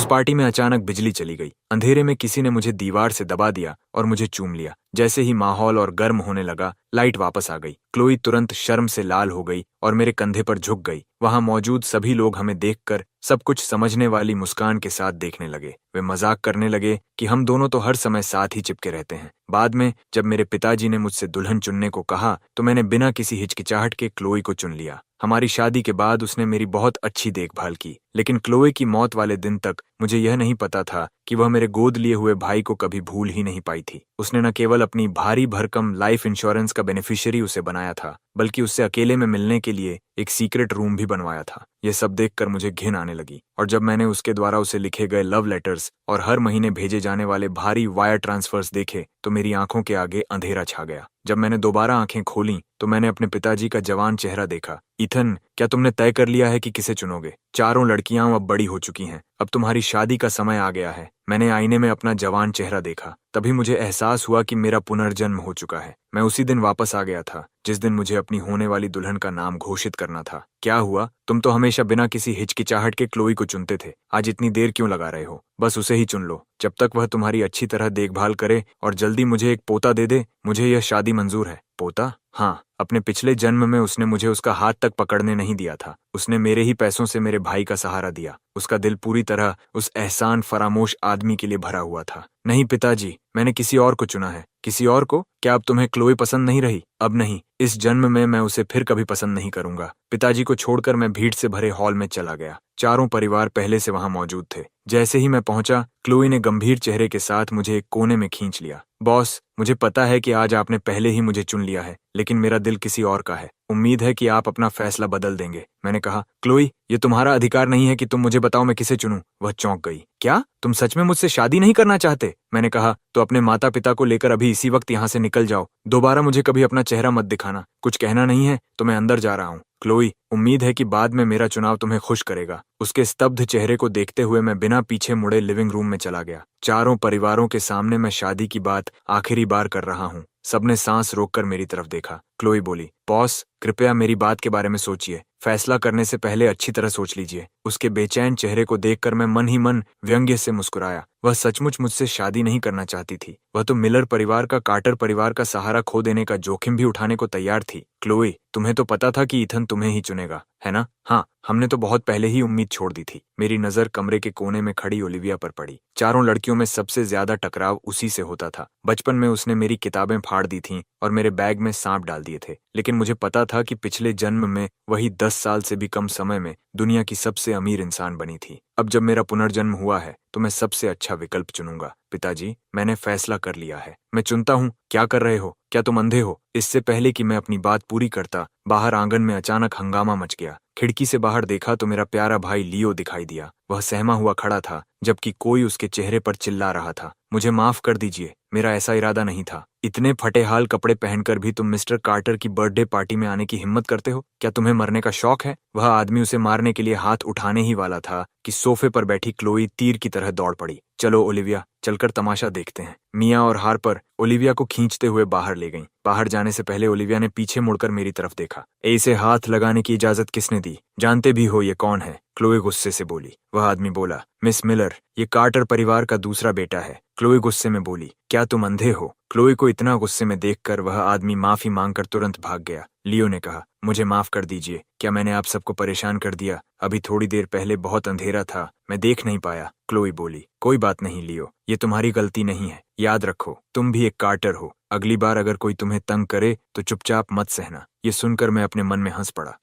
Party में अचानक बिजली चली गई। अंधेरे में किसी ने मुझे दीवार से दबा दिया और मुझे चूम लिया। जैसे ही माहौल और गर्म होने लगा, लाइट वापस आ गई। क्लोई तुरंत शर्म से लाल हो गई और मेरे कंधे पर झुक गई। वहां मौजूद सभी लोग हमें देखकर सब कुछ समझने वाली मुस्कान के साथ देखने लगे। वे मजाक करने लगे कि हम दोनों तो हर समय साथ ही चिपके रहते हैं। बाद में जब मेरे पिताजी ने मुझसे दुल्हन चुनने को कहा तो मैंने बिना किसी हिचकिचाहट के क्लोई को चुन लिया। हमारी शादी के बाद उसने मेरी बहुत अच्छी देखभाल की, लेकिन क्लोई की मौत वाले दिन तक मुझे यह नहीं पता था कि वह मेरे गोद लिए हुए भाई को कभी भूल ही नहीं पाई थी। उसने न केवल अपनी भारी भरकम लाइफ इंश्योरेंस का बेनिफिशियरी उसे बनाया था, बल्कि उससे अकेले में मिलने के लिए एक सीक्रेट रूम भी बनवाया था। यह सब देखकर मुझे घिन आने लगी, और जब मैंने उसके द्वारा उसे लिखे गए लव लेटर्स और हर महीने भेजे जाने वाले भारी वायर ट्रांसफर्स देखे तो मेरी आंखों के आगे अंधेरा छा गया। जब मैंने दोबारा आंखें खोलीं तो मैंने अपने पिताजी का जवान चेहरा देखा। ईथन, क्या तुमने तय कर लिया है कि किसे चुनोगे? चारों लड़कियां अब बड़ी हो चुकी हैं, अब तुम्हारी शादी का समय आ गया है। मैंने आईने में अपना जवान चेहरा देखा, तभी मुझे एहसास हुआ कि मेरा पुनर्जन्म हो चुका है। मैं उसी दिन वापस आ गया था जिस दिन मुझे अपनी होने वाली दुल्हन का नाम घोषित करना था। क्या हुआ? तुम तो हमेशा बिना किसी हिचकिचाहट के क्लोई को चुनते थे, आज इतनी देर क्यों लगा रहे हो? बस उसे ही चुन लो। जब तक वह तुम्हारी अच्छी तरह देखभाल करे और जल्दी मुझे एक पोता दे दे, मुझे यह शादी मंजूर है। पोता? हाँ, अपने पिछले जन्म में उसने मुझे उसका हाथ तक पकड़ने नहीं दिया था। उसने मेरे ही पैसों से मेरे भाई का सहारा दिया। उसका दिल पूरी तरह उस एहसान फरामोश आदमी के लिए भरा हुआ था। नहीं पिताजी, मैंने किसी और को चुना है। किसी और को? क्या अब तुम्हें क्लोई पसंद नहीं रही? अब नहीं, इस जन्म में मैं उसे फिर कभी पसंद नहीं करूंगा। पिताजी को छोड़कर मैं भीड़ से भरे हॉल में चला गया। चारों परिवार पहले से वहां मौजूद थे। जैसे ही मैं पहुंचा, क्लोई ने गंभीर चेहरे के साथ मुझे एक कोने में खींच लिया। बॉस, मुझे पता है कि आज आपने पहले ही मुझे चुन लिया है, लेकिन मेरा दिल किसी और का है। उम्मीद है कि आप अपना फैसला बदल देंगे। मैंने कहा, क्लोई, ये तुम्हारा अधिकार नहीं है कि तुम मुझे बताओ मैं किसे चुनूं। वह चौंक गई। क्या तुम सच में मुझसे शादी नहीं करना चाहते? मैंने कहा, तो अपने माता पिता को लेकर अभी इसी वक्त यहाँ से निकल जाओ। दोबारा मुझे कभी अपना चेहरा मत दिखाना। कुछ कहना नहीं है तो मैं अंदर जा रहा हूँ। क्लोई, उम्मीद है कि बाद में मेरा चुनाव तुम्हें खुश करेगा। उसके स्तब्ध चेहरे को देखते हुए मैं बिना पीछे मुड़े लिविंग रूम में चला गया। चारों परिवारों के सामने मैं शादी की बात आखिरी बार कर रहा हूँ। सबने सांस रोककर मेरी तरफ देखा। क्लोई बोली, बॉस, कृपया मेरी बात के बारे में सोचिए। फैसला करने से पहले अच्छी तरह सोच लीजिए। उसके बेचैन चेहरे को देखकर मैं मन ही मन व्यंग्य से मुस्कुराया। वह सचमुच मुझसे शादी नहीं करना चाहती थी। वह तो मिलर परिवार का, कार्टर परिवार का सहारा खो देने का जोखिम भी उठाने को तैयार थी। क्लोई, तुम्हें तो पता था कि ईथन तुम्हें ही चुनेगा, है ना? हाँ, हमने तो बहुत पहले ही उम्मीद छोड़ दी थी। मेरी नजर कमरे के कोने में खड़ी ओलिविया पर पड़ी। चारों लड़कियों में सबसे ज्यादा टकराव उसी से होता था। बचपन में उसने मेरी किताबें फाड़ दी थीं और मेरे बैग में सांप डाल दिए थे, लेकिन मुझे पता था कि पिछले जन्म में वही 10 साल से भी कम समय में दुनिया की सबसे अमीर इंसान बनी थी। अब जब मेरा पुनर्जन्म हुआ है तो मैं सबसे अच्छा विकल्प चुनूंगा। पिताजी, मैंने फैसला कर लिया है। मैं चुनता हूँ। क्या कर रहे हो? क्या तुम अंधे हो? इससे पहले कि मैं अपनी बात पूरी करता, बाहर आंगन में अचानक हंगामा मच गया। खिड़की से बाहर देखा तो मेरा प्यारा भाई लियो दिखाई दिया। वह सहमा हुआ खड़ा था, जबकि कोई उसके चेहरे पर चिल्ला रहा था, मुझे माफ कर दीजिए, मेरा ऐसा इरादा नहीं था। इतने फटेहाल कपड़े पहनकर भी तुम मिस्टर कार्टर की बर्थडे पार्टी में आने की हिम्मत करते हो? क्या तुम्हें मरने का शौक है? वह आदमी उसे मारने के लिए हाथ उठाने ही वाला था कि सोफे पर बैठी क्लोई तीर की तरह दौड़ पड़ी। चलो ओलिविया, चलकर तमाशा देखते हैं। मिया और हार्पर ओलिविया को खींचते हुए बाहर ले गईं। बाहर जाने से पहले ओलिविया ने पीछे मुड़कर मेरी तरफ देखा। इसे हाथ लगाने की इजाजत किसने दी? जानते भी हो ये कौन है? क्लोई गुस्से से बोली। वह आदमी बोला, मिस मिलर, ये कार्टर परिवार का दूसरा बेटा है। क्लोई गुस्से में बोली, क्या तुम अंधे हो? क्लोई को इतना गुस्से में देखकर वह आदमी माफी मांगकर तुरंत भाग गया। लियो ने कहा, मुझे माफ कर दीजिए, क्या मैंने आप सबको परेशान कर दिया? अभी थोड़ी देर पहले बहुत अंधेरा था, मैं देख नहीं पाया। क्लोई बोली, कोई बात नहीं लियो, ये तुम्हारी गलती नहीं है। याद रखो, तुम भी एक कार्टर हो। अगली बार अगर कोई तुम्हें तंग करे तो चुपचाप मत सहना। ये सुनकर मैं अपने मन में हंस पड़ा।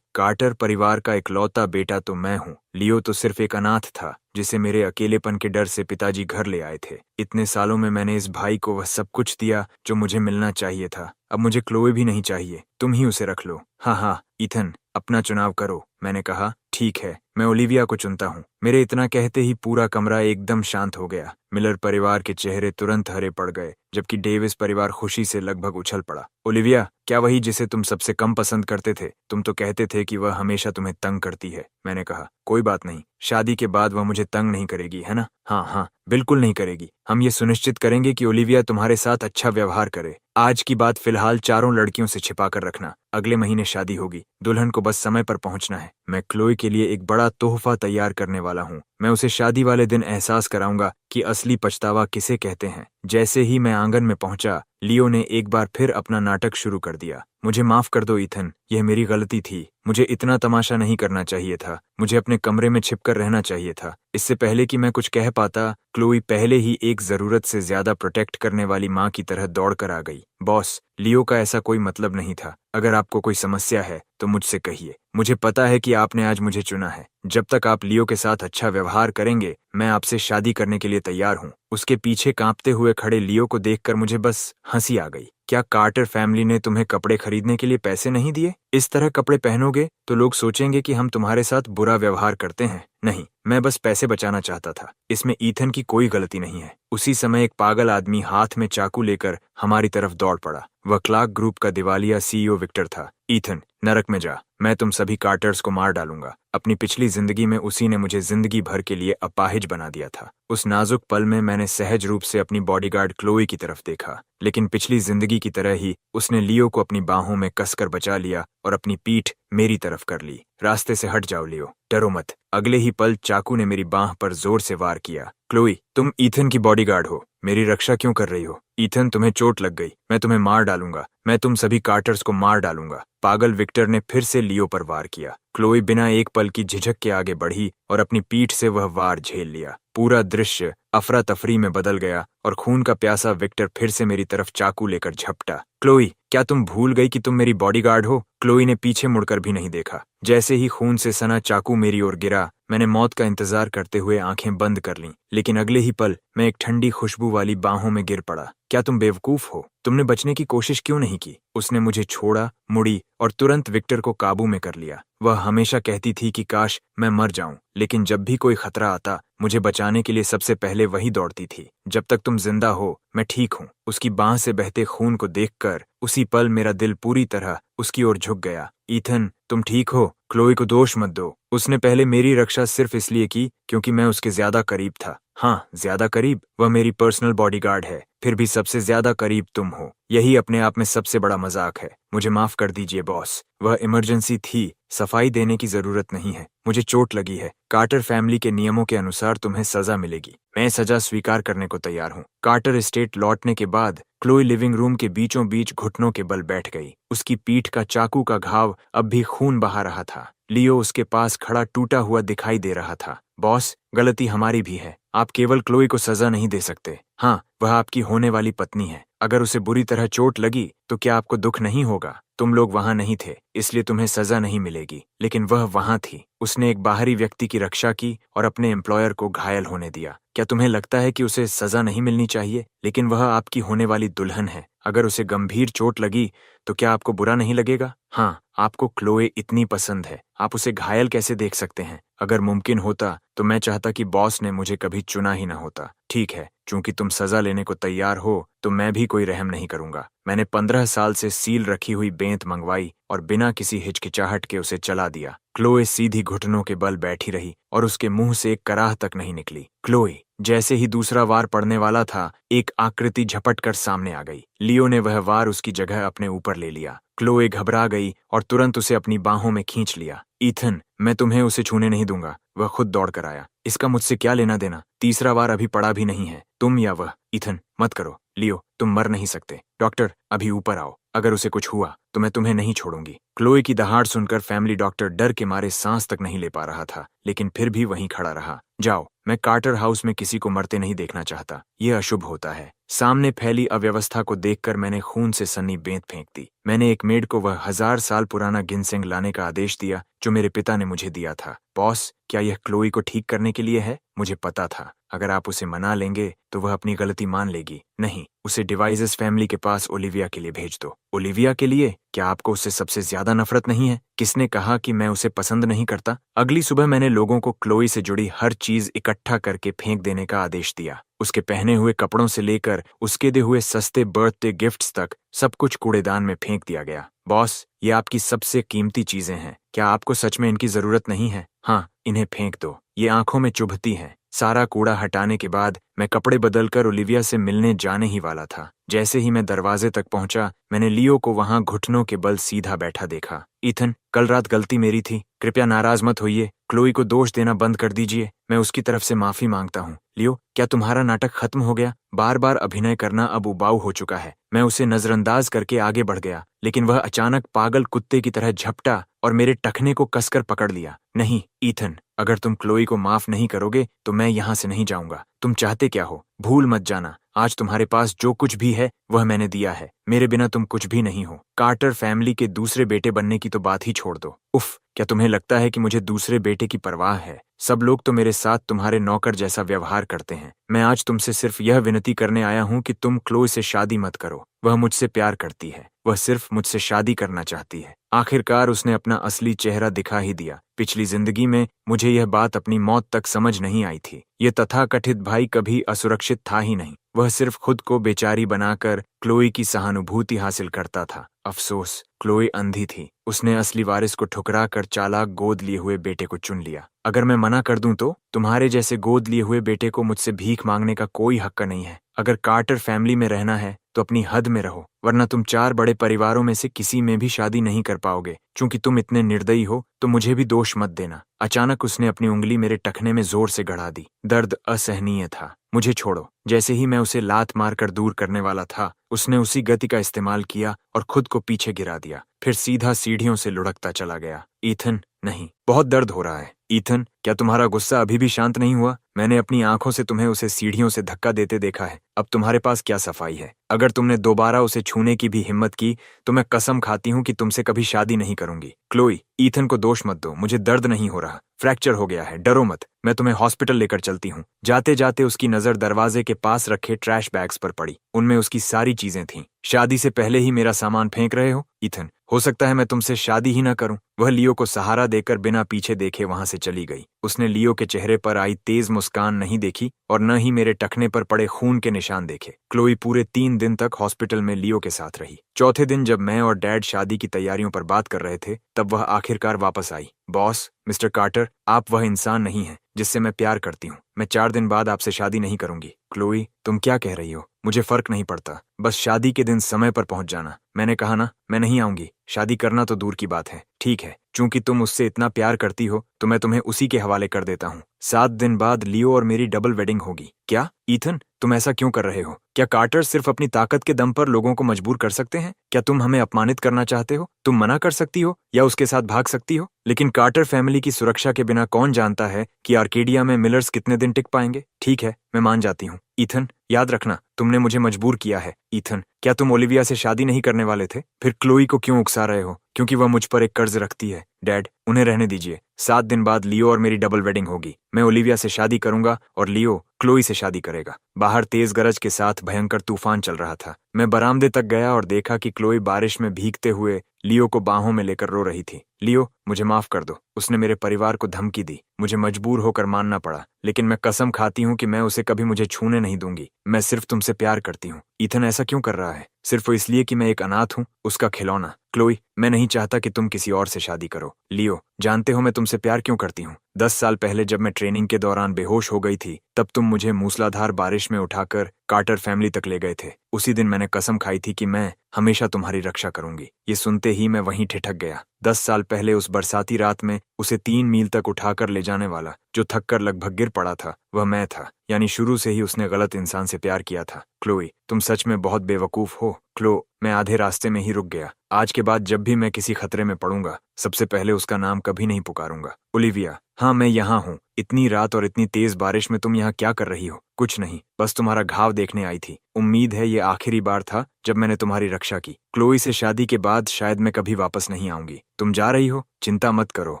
कार्टर परिवार का इकलौता बेटा तो मैं हूँ। लियो तो सिर्फ एक अनाथ था जिसे मेरे अकेलेपन के डर से पिताजी घर ले आए थे। इतने सालों में मैंने इस भाई को वह सब कुछ दिया जो मुझे मिलना चाहिए था। अब मुझे क्लोई भी नहीं चाहिए, तुम ही उसे रख लो। हाँ हाँ ईथन, अपना चुनाव करो। मैंने कहा, ठीक है, मैं ओलिविया को चुनता हूँ। मेरे इतना कहते ही पूरा कमरा एकदम शांत हो गया। मिलर परिवार के चेहरे तुरंत हरे पड़ गए, जबकि डेविस परिवार खुशी से लगभग उछल पड़ा। ओलिविया, क्या वही जिसे तुम सबसे कम पसंद करते थे? तुम तो कहते थे कि वह हमेशा तुम्हें तंग करती है। मैंने कहा, कोई बात नहीं, शादी के बाद वह मुझे तंग नहीं करेगी, है ना? हाँ हाँ, बिल्कुल नहीं करेगी। हम ये सुनिश्चित करेंगे कि ओलिविया तुम्हारे साथ अच्छा व्यवहार करे। आज की बात फिलहाल चारों लड़कियों से छिपा कर रखना। अगले महीने शादी होगी, दुल्हन को बस समय पर पहुंचना है। मैं क्लोई के लिए एक बड़ा तोहफा तैयार करने वाला वाला हूँ। मैं उसे शादी वाले दिन एहसास कराऊंगा कि असली पछतावा किसे कहते हैं। जैसे ही मैं आंगन में पहुंचा, लियो ने एक बार फिर अपना नाटक शुरू कर दिया। मुझे माफ कर दो ईथन, यह मेरी गलती थी। मुझे इतना तमाशा नहीं करना चाहिए था। मुझे अपने कमरे में छिपकर रहना चाहिए था। इससे पहले कि मैं कुछ कह पाता, क्लोई पहले ही एक जरूरत से ज्यादा प्रोटेक्ट करने वाली माँ की तरह दौड़कर आ गई। बॉस, लियो का ऐसा कोई मतलब नहीं था। अगर आपको कोई समस्या है तो मुझसे कहिए। मुझे पता है कि आपने आज मुझे चुना है। जब तक आप लियो के साथ अच्छा व्यवहार करेंगे, मैं आपसे शादी करने के लिए तैयार हूँ। उसके पीछे कांपते हुए खड़े लियो को देखकर मुझे बस हंसी आ गई। क्या कार्टर फैमिली ने तुम्हें कपड़े खरीदने के लिए पैसे नहीं दिए? इस तरह कपड़े पहनोगे तो लोग सोचेंगे कि हम तुम्हारे साथ बुरा व्यवहार करते हैं। नहीं, मैं बस पैसे बचाना चाहता था। इसमें ईथन की कोई गलती नहीं है। उसी समय एक पागल आदमी हाथ में चाकू लेकर हमारी तरफ दौड़ पड़ा। वह क्लार्क ग्रुप का दिवालिया सीईओ विक्टर था। ईथन, नरक में जा। मैं तुम सभी कार्टर्स को मार डालूंगा। अपनी पिछली जिंदगी में उसी ने मुझे जिंदगी भर के लिए अपाहिज बना दिया था। उस नाजुक पल में मैंने सहज रूप से अपनी बॉडीगार्ड क्लोई की तरफ देखा, लेकिन पिछली जिंदगी की तरह ही उसने लियो को अपनी बाहों में कसकर बचा लिया और अपनी पीठ मेरी तरफ कर ली। रास्ते से हट जाओ लियो, डरो मत। अगले ही पल चाकू ने मेरी बाह पर जोर से वार किया। क्लोई, तुम ईथन की बॉडीगार्ड हो। मेरी रक्षा क्यों कर रही हो? ईथन, तुम्हें चोट लग गई। मैं तुम्हें मार डालूंगा। मैं तुम सभी कार्टर्स को मार डालूंगा। पागल विक्टर ने फिर से लियो पर वार किया। क्लोई बिना एक पल की झिझक के आगे बढ़ी और अपनी पीठ से वह वार झेल लिया। पूरा दृश्य अफरा तफरी में बदल गया और खून का प्यासा विक्टर फिर से मेरी तरफ चाकू लेकर झपटा। क्लोई, क्या तुम भूल गई कि तुम मेरी बॉडीगार्ड हो? क्लोई ने पीछे मुड़कर भी नहीं देखा। जैसे ही खून से सना चाकू मेरी ओर गिरा, मैंने मौत का इंतजार करते हुए आंखें बंद कर लीं, लेकिन अगले ही पल मैं एक ठंडी खुशबू वाली बाहों में गिर पड़ा। क्या तुम बेवकूफ हो? तुमने बचने की कोशिश क्यों नहीं की? उसने मुझे छोड़ा, मुड़ी और तुरंत विक्टर को काबू में कर लिया। वह हमेशा कहती थी कि काश मैं मर जाऊं, लेकिन जब भी कोई खतरा आता, मुझे बचाने के लिए सबसे पहले वही दौड़ती थी। जब तक तुम जिंदा हो, मैं ठीक हूँ। उसकी बाह से बहते खून को देखकर उसी पल मेरा दिल पूरी तरह उसकी ओर झुक गया। ईथन, तुम ठीक हो? क्लोई को दोष मत दो। उसने पहले मेरी रक्षा सिर्फ इसलिए की क्योंकि मैं उसके ज्यादा करीब था। हाँ, ज्यादा करीब। वह मेरी पर्सनल बॉडीगार्ड है, फिर भी सबसे ज्यादा करीब तुम हो। यही अपने आप में सबसे बड़ा मजाक है। मुझे माफ कर दीजिए बॉस। वह इमरजेंसी थी। सफाई देने की जरूरत नहीं है। मुझे चोट लगी है। कार्टर फैमिली के नियमों के अनुसार तुम्हें सजा मिलेगी। मैं सजा स्वीकार करने को तैयार हूँ। कार्टर एस्टेट लौटने के बाद क्लोई लिविंग रूम के बीचों बीच घुटनों के बल बैठ गई। उसकी पीठ का चाकू का घाव अब भी खून बहा रहा था। लियो उसके पास खड़ा टूटा हुआ दिखाई दे रहा था। बॉस, गलती हमारी भी है। आप केवल क्लोई को सजा नहीं दे सकते। हाँ, वह आपकी होने वाली पत्नी है। अगर उसे बुरी तरह चोट लगी तो क्या आपको दुख नहीं होगा? तुम लोग वहां नहीं थे, इसलिए तुम्हें सजा नहीं मिलेगी, लेकिन वह वहां थी। उसने एक बाहरी व्यक्ति की रक्षा की और अपने एम्प्लॉयर को घायल होने दिया। क्या तुम्हें लगता है कि उसे सजा नहीं मिलनी चाहिए? लेकिन वह आपकी होने वाली दुल्हन है। अगर उसे गंभीर चोट लगी तो क्या आपको बुरा नहीं लगेगा? हाँ, आपको क्लोए इतनी पसंद है, आप उसे घायल कैसे देख सकते हैं? अगर मुमकिन होता तो मैं चाहता कि बॉस ने मुझे कभी चुना ही ना होता। ठीक है, चूंकि तुम सजा लेने को तैयार हो तो मैं भी कोई रहम नहीं करूंगा। मैंने 15 साल से सील रखी हुई बेंत मंगवाई और बिना किसी हिचकिचाहट के उसे चला दिया। क्लोए सीधी घुटनों के बल बैठी रही और उसके मुंह से एक कराह तक नहीं निकली। क्लोए, जैसे ही दूसरा वार पड़ने वाला था, एक आकृति झपट कर सामने आ गई। लियो ने वह वार उसकी जगह अपने ऊपर ले लिया। क्लोए घबरा गई और तुरंत उसे अपनी बाहों में खींच लिया। ईथन, मैं तुम्हें उसे छूने नहीं दूंगा। वह खुद दौड़ कर आया। इसका मुझसे क्या लेना देना? तीसरा वार अभी पड़ा भी नहीं है। तुम या वह। ईथन, मत करो। लियो, तुम मर नहीं सकते। डॉक्टर, अभी ऊपर आओ। अगर उसे कुछ हुआ तो मैं तुम्हें नहीं छोड़ूंगी। क्लोए की दहाड़ सुनकर फैमिली डॉक्टर डर के मारे सांस तक नहीं ले पा रहा था, लेकिन फिर भी वहीं खड़ा रहा। जाओ, मैं कार्टर हाउस में किसी को मरते नहीं देखना चाहता। यह अशुभ होता है। सामने फैली अव्यवस्था को देखकर मैंने खून से सनी बेंत फेंक दी। मैंने एक मेड को वह 1000 साल पुराना गिनसेंग लाने का आदेश दिया जो मेरे पिता ने मुझे दिया था। बॉस, क्या यह क्लोई को ठीक करने के लिए है? मुझे पता था, अगर आप उसे मना लेंगे तो वह अपनी गलती मान लेगी। नहीं, उसे डिवाइसेस फैमिली के पास ओलिविया के लिए भेज दो। ओलिविया के लिए? क्या आपको उससे सबसे ज्यादा नफरत नहीं है? किसने कहा कि मैं उसे पसंद नहीं करता? अगली सुबह मैंने लोगों को क्लोई से जुड़ी हर चीज इकट्ठा करके फेंक देने का आदेश दिया। उसके पहने हुए कपड़ों से लेकर उसके दे हुए सस्ते बर्थडे गिफ्ट्स तक सब कुछ कूड़ेदान में फेंक दिया गया। बॉस, ये आपकी सबसे कीमती चीजें हैं। क्या आपको सच में इनकी जरूरत नहीं है? हाँ, इन्हें फेंक दो। ये आंखों में चुभती हैं। सारा कूड़ा हटाने के बाद मैं कपड़े बदलकर ओलिविया से मिलने जाने ही वाला था। जैसे ही मैं दरवाजे तक पहुंचा, मैंने लियो को वहां घुटनों के बल सीधा बैठा देखा। ईथन, कल रात गलती मेरी थी, कृपया नाराज मत होइए। क्लोई को दोष देना बंद कर दीजिए, मैं उसकी तरफ से माफी मांगता हूँ। लियो, क्या तुम्हारा नाटक खत्म हो गया? बार बार अभिनय करना अब उबाऊ हो चुका है। मैं उसे नजरअंदाज करके आगे बढ़ गया, लेकिन वह अचानक पागल कुत्ते की तरह झपटा और मेरे टखने को कसकर पकड़ लिया। नहीं ईथन, अगर तुम क्लोई को माफ नहीं करोगे तो मैं यहाँ से नहीं जाऊंगा। तुम चाहते क्या हो? भूल मत जाना, आज तुम्हारे पास जो कुछ भी है वह मैंने दिया है। मेरे बिना तुम कुछ भी नहीं हो। कार्टर फैमिली के दूसरे बेटे बनने की तो बात ही छोड़ दो। उफ, क्या तुम्हें लगता है कि मुझे दूसरे बेटे की परवाह है? सब लोग तो मेरे साथ तुम्हारे नौकर जैसा व्यवहार करते हैं। मैं आज तुमसे सिर्फ यह विनती करने आया हूँ कि तुम क्लोई से शादी मत करो। वह मुझसे प्यार करती है, वह सिर्फ मुझसे शादी करना चाहती है। आखिरकार उसने अपना असली चेहरा दिखा ही दिया। पिछली जिंदगी में मुझे यह बात अपनी मौत तक समझ नहीं आई थी। ये तथाकथित भाई कभी असुरक्षित था ही नहीं। वह सिर्फ खुद को बेचारी बनाकर क्लोई की सहानुभूति हासिल करता था। अफसोस, क्लोई अंधी थी। उसने असली वारिस को ठुकरा कर चालाक गोद लिए हुए बेटे को चुन लिया। अगर मैं मना कर दूं तो तुम्हारे जैसे गोद लिए हुए बेटे को मुझसे भीख मांगने का कोई हक नहीं है। अगर कार्टर फैमिली में रहना है तो अपनी हद में रहो, वरना तुम 4 बड़े परिवारों में से किसी में भी शादी नहीं कर पाओगे। चूंकि तुम इतने निर्दयी हो तो मुझे भी दोष मत देना। अचानक उसने अपनी उंगली मेरे टखने में जोर से गड़ा दी। दर्द असहनीय था। मुझे छोड़ो। जैसे ही मैं उसे लात मारकर दूर करने वाला था, उसने उसी गति का इस्तेमाल किया और खुद को पीछे गिरा दिया। फिर सीधा सीढ़ियों से लुढ़कता चला गया। ईथन, नहीं, बहुत दर्द हो रहा है। ईथन, क्या तुम्हारा गुस्सा अभी भी शांत नहीं हुआ? मैंने अपनी आंखों से तुम्हें उसे सीढ़ियों से धक्का देते देखा है। अब तुम्हारे पास क्या सफाई है? अगर तुमने दोबारा उसे छूने की भी हिम्मत की तो मैं कसम खाती हूँ कि तुमसे कभी शादी नहीं करूंगी। क्लोई, ईथन को दोष मत दो। मुझे दर्द नहीं हो रहा, फ्रैक्चर हो गया है। डरो मत, मैं तुम्हें हॉस्पिटल लेकर चलती हूँ। जाते जाते उसकी नजर दरवाजे के पास रखे ट्रैश बैग्स पर पड़ी। उनमें उसकी सारी चीजें थीं। शादी से पहले ही मेरा सामान फेंक रहे हो? ईथन, हो सकता है मैं तुमसे शादी ही ना करूं। वह लियो को सहारा देकर बिना पीछे देखे वहां से चली गई। उसने लियो के चेहरे पर आई तेज मुस्कान नहीं देखी और न ही मेरे टखने पर पड़े खून के निशान देखे। क्लोई पूरे 3 दिन तक हॉस्पिटल में लियो के साथ रही। चौथे दिन जब मैं और डैड शादी की तैयारियों पर बात कर रहे थे, तब वह आखिरकार वापस आई। बॉस, मिस्टर कार्टर, आप वह इंसान नहीं हैं जिससे मैं प्यार करती हूँ। मैं 4 दिन बाद आपसे शादी नहीं करूंगी। क्लोई, तुम क्या कह रही हो? मुझे फर्क नहीं पड़ता, बस शादी के दिन समय पर पहुंच जाना। मैंने कहा ना, मैं नहीं आऊंगी। शादी करना तो दूर की बात है। ठीक है, चूंकि तुम उससे इतना प्यार करती हो तो मैं तुम्हें उसी के हवाले कर देता हूँ। 7 दिन बाद लियो और मेरी डबल वेडिंग होगी। क्या ईथन, तुम ऐसा क्यों कर रहे हो? क्या कार्टर सिर्फ अपनी ताकत के दम पर लोगों को मजबूर कर सकते हैं? क्या तुम हमें अपमानित करना चाहते हो? तुम मना कर सकती हो या उसके साथ भाग सकती हो, लेकिन कार्टर फैमिली की सुरक्षा के बिना कौन जानता है कि आर्केडिया में मिलर्स कितने दिन टिक पाएंगे। ठीक है, मैं मान जाती हूँ। ईथन, याद रखना, तुमने मुझे मजबूर किया है। ईथन, क्या तुम ओलिविया से शादी नहीं करने वाले थे? फिर क्लोई को क्यों उकसा रहे हो? क्योंकि वह मुझ पर एक कर्ज रखती है। डैड, उन्हें रहने दीजिए। 7 दिन बाद लियो और मेरी डबल वेडिंग होगी। मैं ओलिविया से शादी करूंगा और लियो क्लोई से शादी करेगा। बाहर तेज गरज के साथ भयंकर तूफान चल रहा था। मैं बरामदे तक गया और देखा कि क्लोई बारिश में भीगते हुए लियो को बाहों में लेकर रो रही थी। लियो, मुझे माफ कर दो। उसने मेरे परिवार को धमकी दी। मुझे मजबूर होकर मानना पड़ा, लेकिन मैं कसम खाती हूँ कि मैं उसे कभी मुझे छूने नहीं दूंगी। मैं सिर्फ तुमसे प्यार करती हूँ। ईथन ऐसा क्यों कर रहा है? सिर्फ इसलिए कि मैं एक अनाथ हूँ, उसका खिलौना। क्लोई, मैं नहीं चाहता कि तुम किसी और से शादी करो। लियो, जानते हो मैं तुमसे प्यार क्यों करती हूँ? 10 साल पहले जब मैं ट्रेनिंग के दौरान बेहोश हो गई थी, तब तुम मुझे मूसलाधार बारिश में उठाकर कार्टर फैमिली तक ले गए थे। उसी दिन मैंने कसम खाई थी कि मैं हमेशा तुम्हारी रक्षा करूंगी। ये सुनते ही मैं वहीं ठिठक गया। 10 साल पहले उस बरसाती रात में उसे 3 मील तक उठाकर ले जाने वाला, जो थककर लगभग गिर पड़ा था, वह मैं था। यानी शुरू से ही उसने गलत इंसान से प्यार किया था। क्लोई, तुम सच में बहुत बेवकूफ हो। क्लो, मैं आधे रास्ते में ही रुक गया। आज के बाद जब भी मैं किसी खतरे में पड़ूंगा, सबसे पहले उसका नाम कभी नहीं पुकारूंगा। ओलिविया, हाँ मैं यहाँ हूँ। इतनी रात और इतनी तेज बारिश में तुम यहाँ क्या कर रही हो? कुछ नहीं, बस तुम्हारा घाव देखने आई थी। उम्मीद है ये आखिरी बार था जब मैंने तुम्हारी रक्षा की। क्लोई से शादी के बाद शायद मैं कभी वापस नहीं आऊंगी। तुम जा रही हो? चिंता मत करो,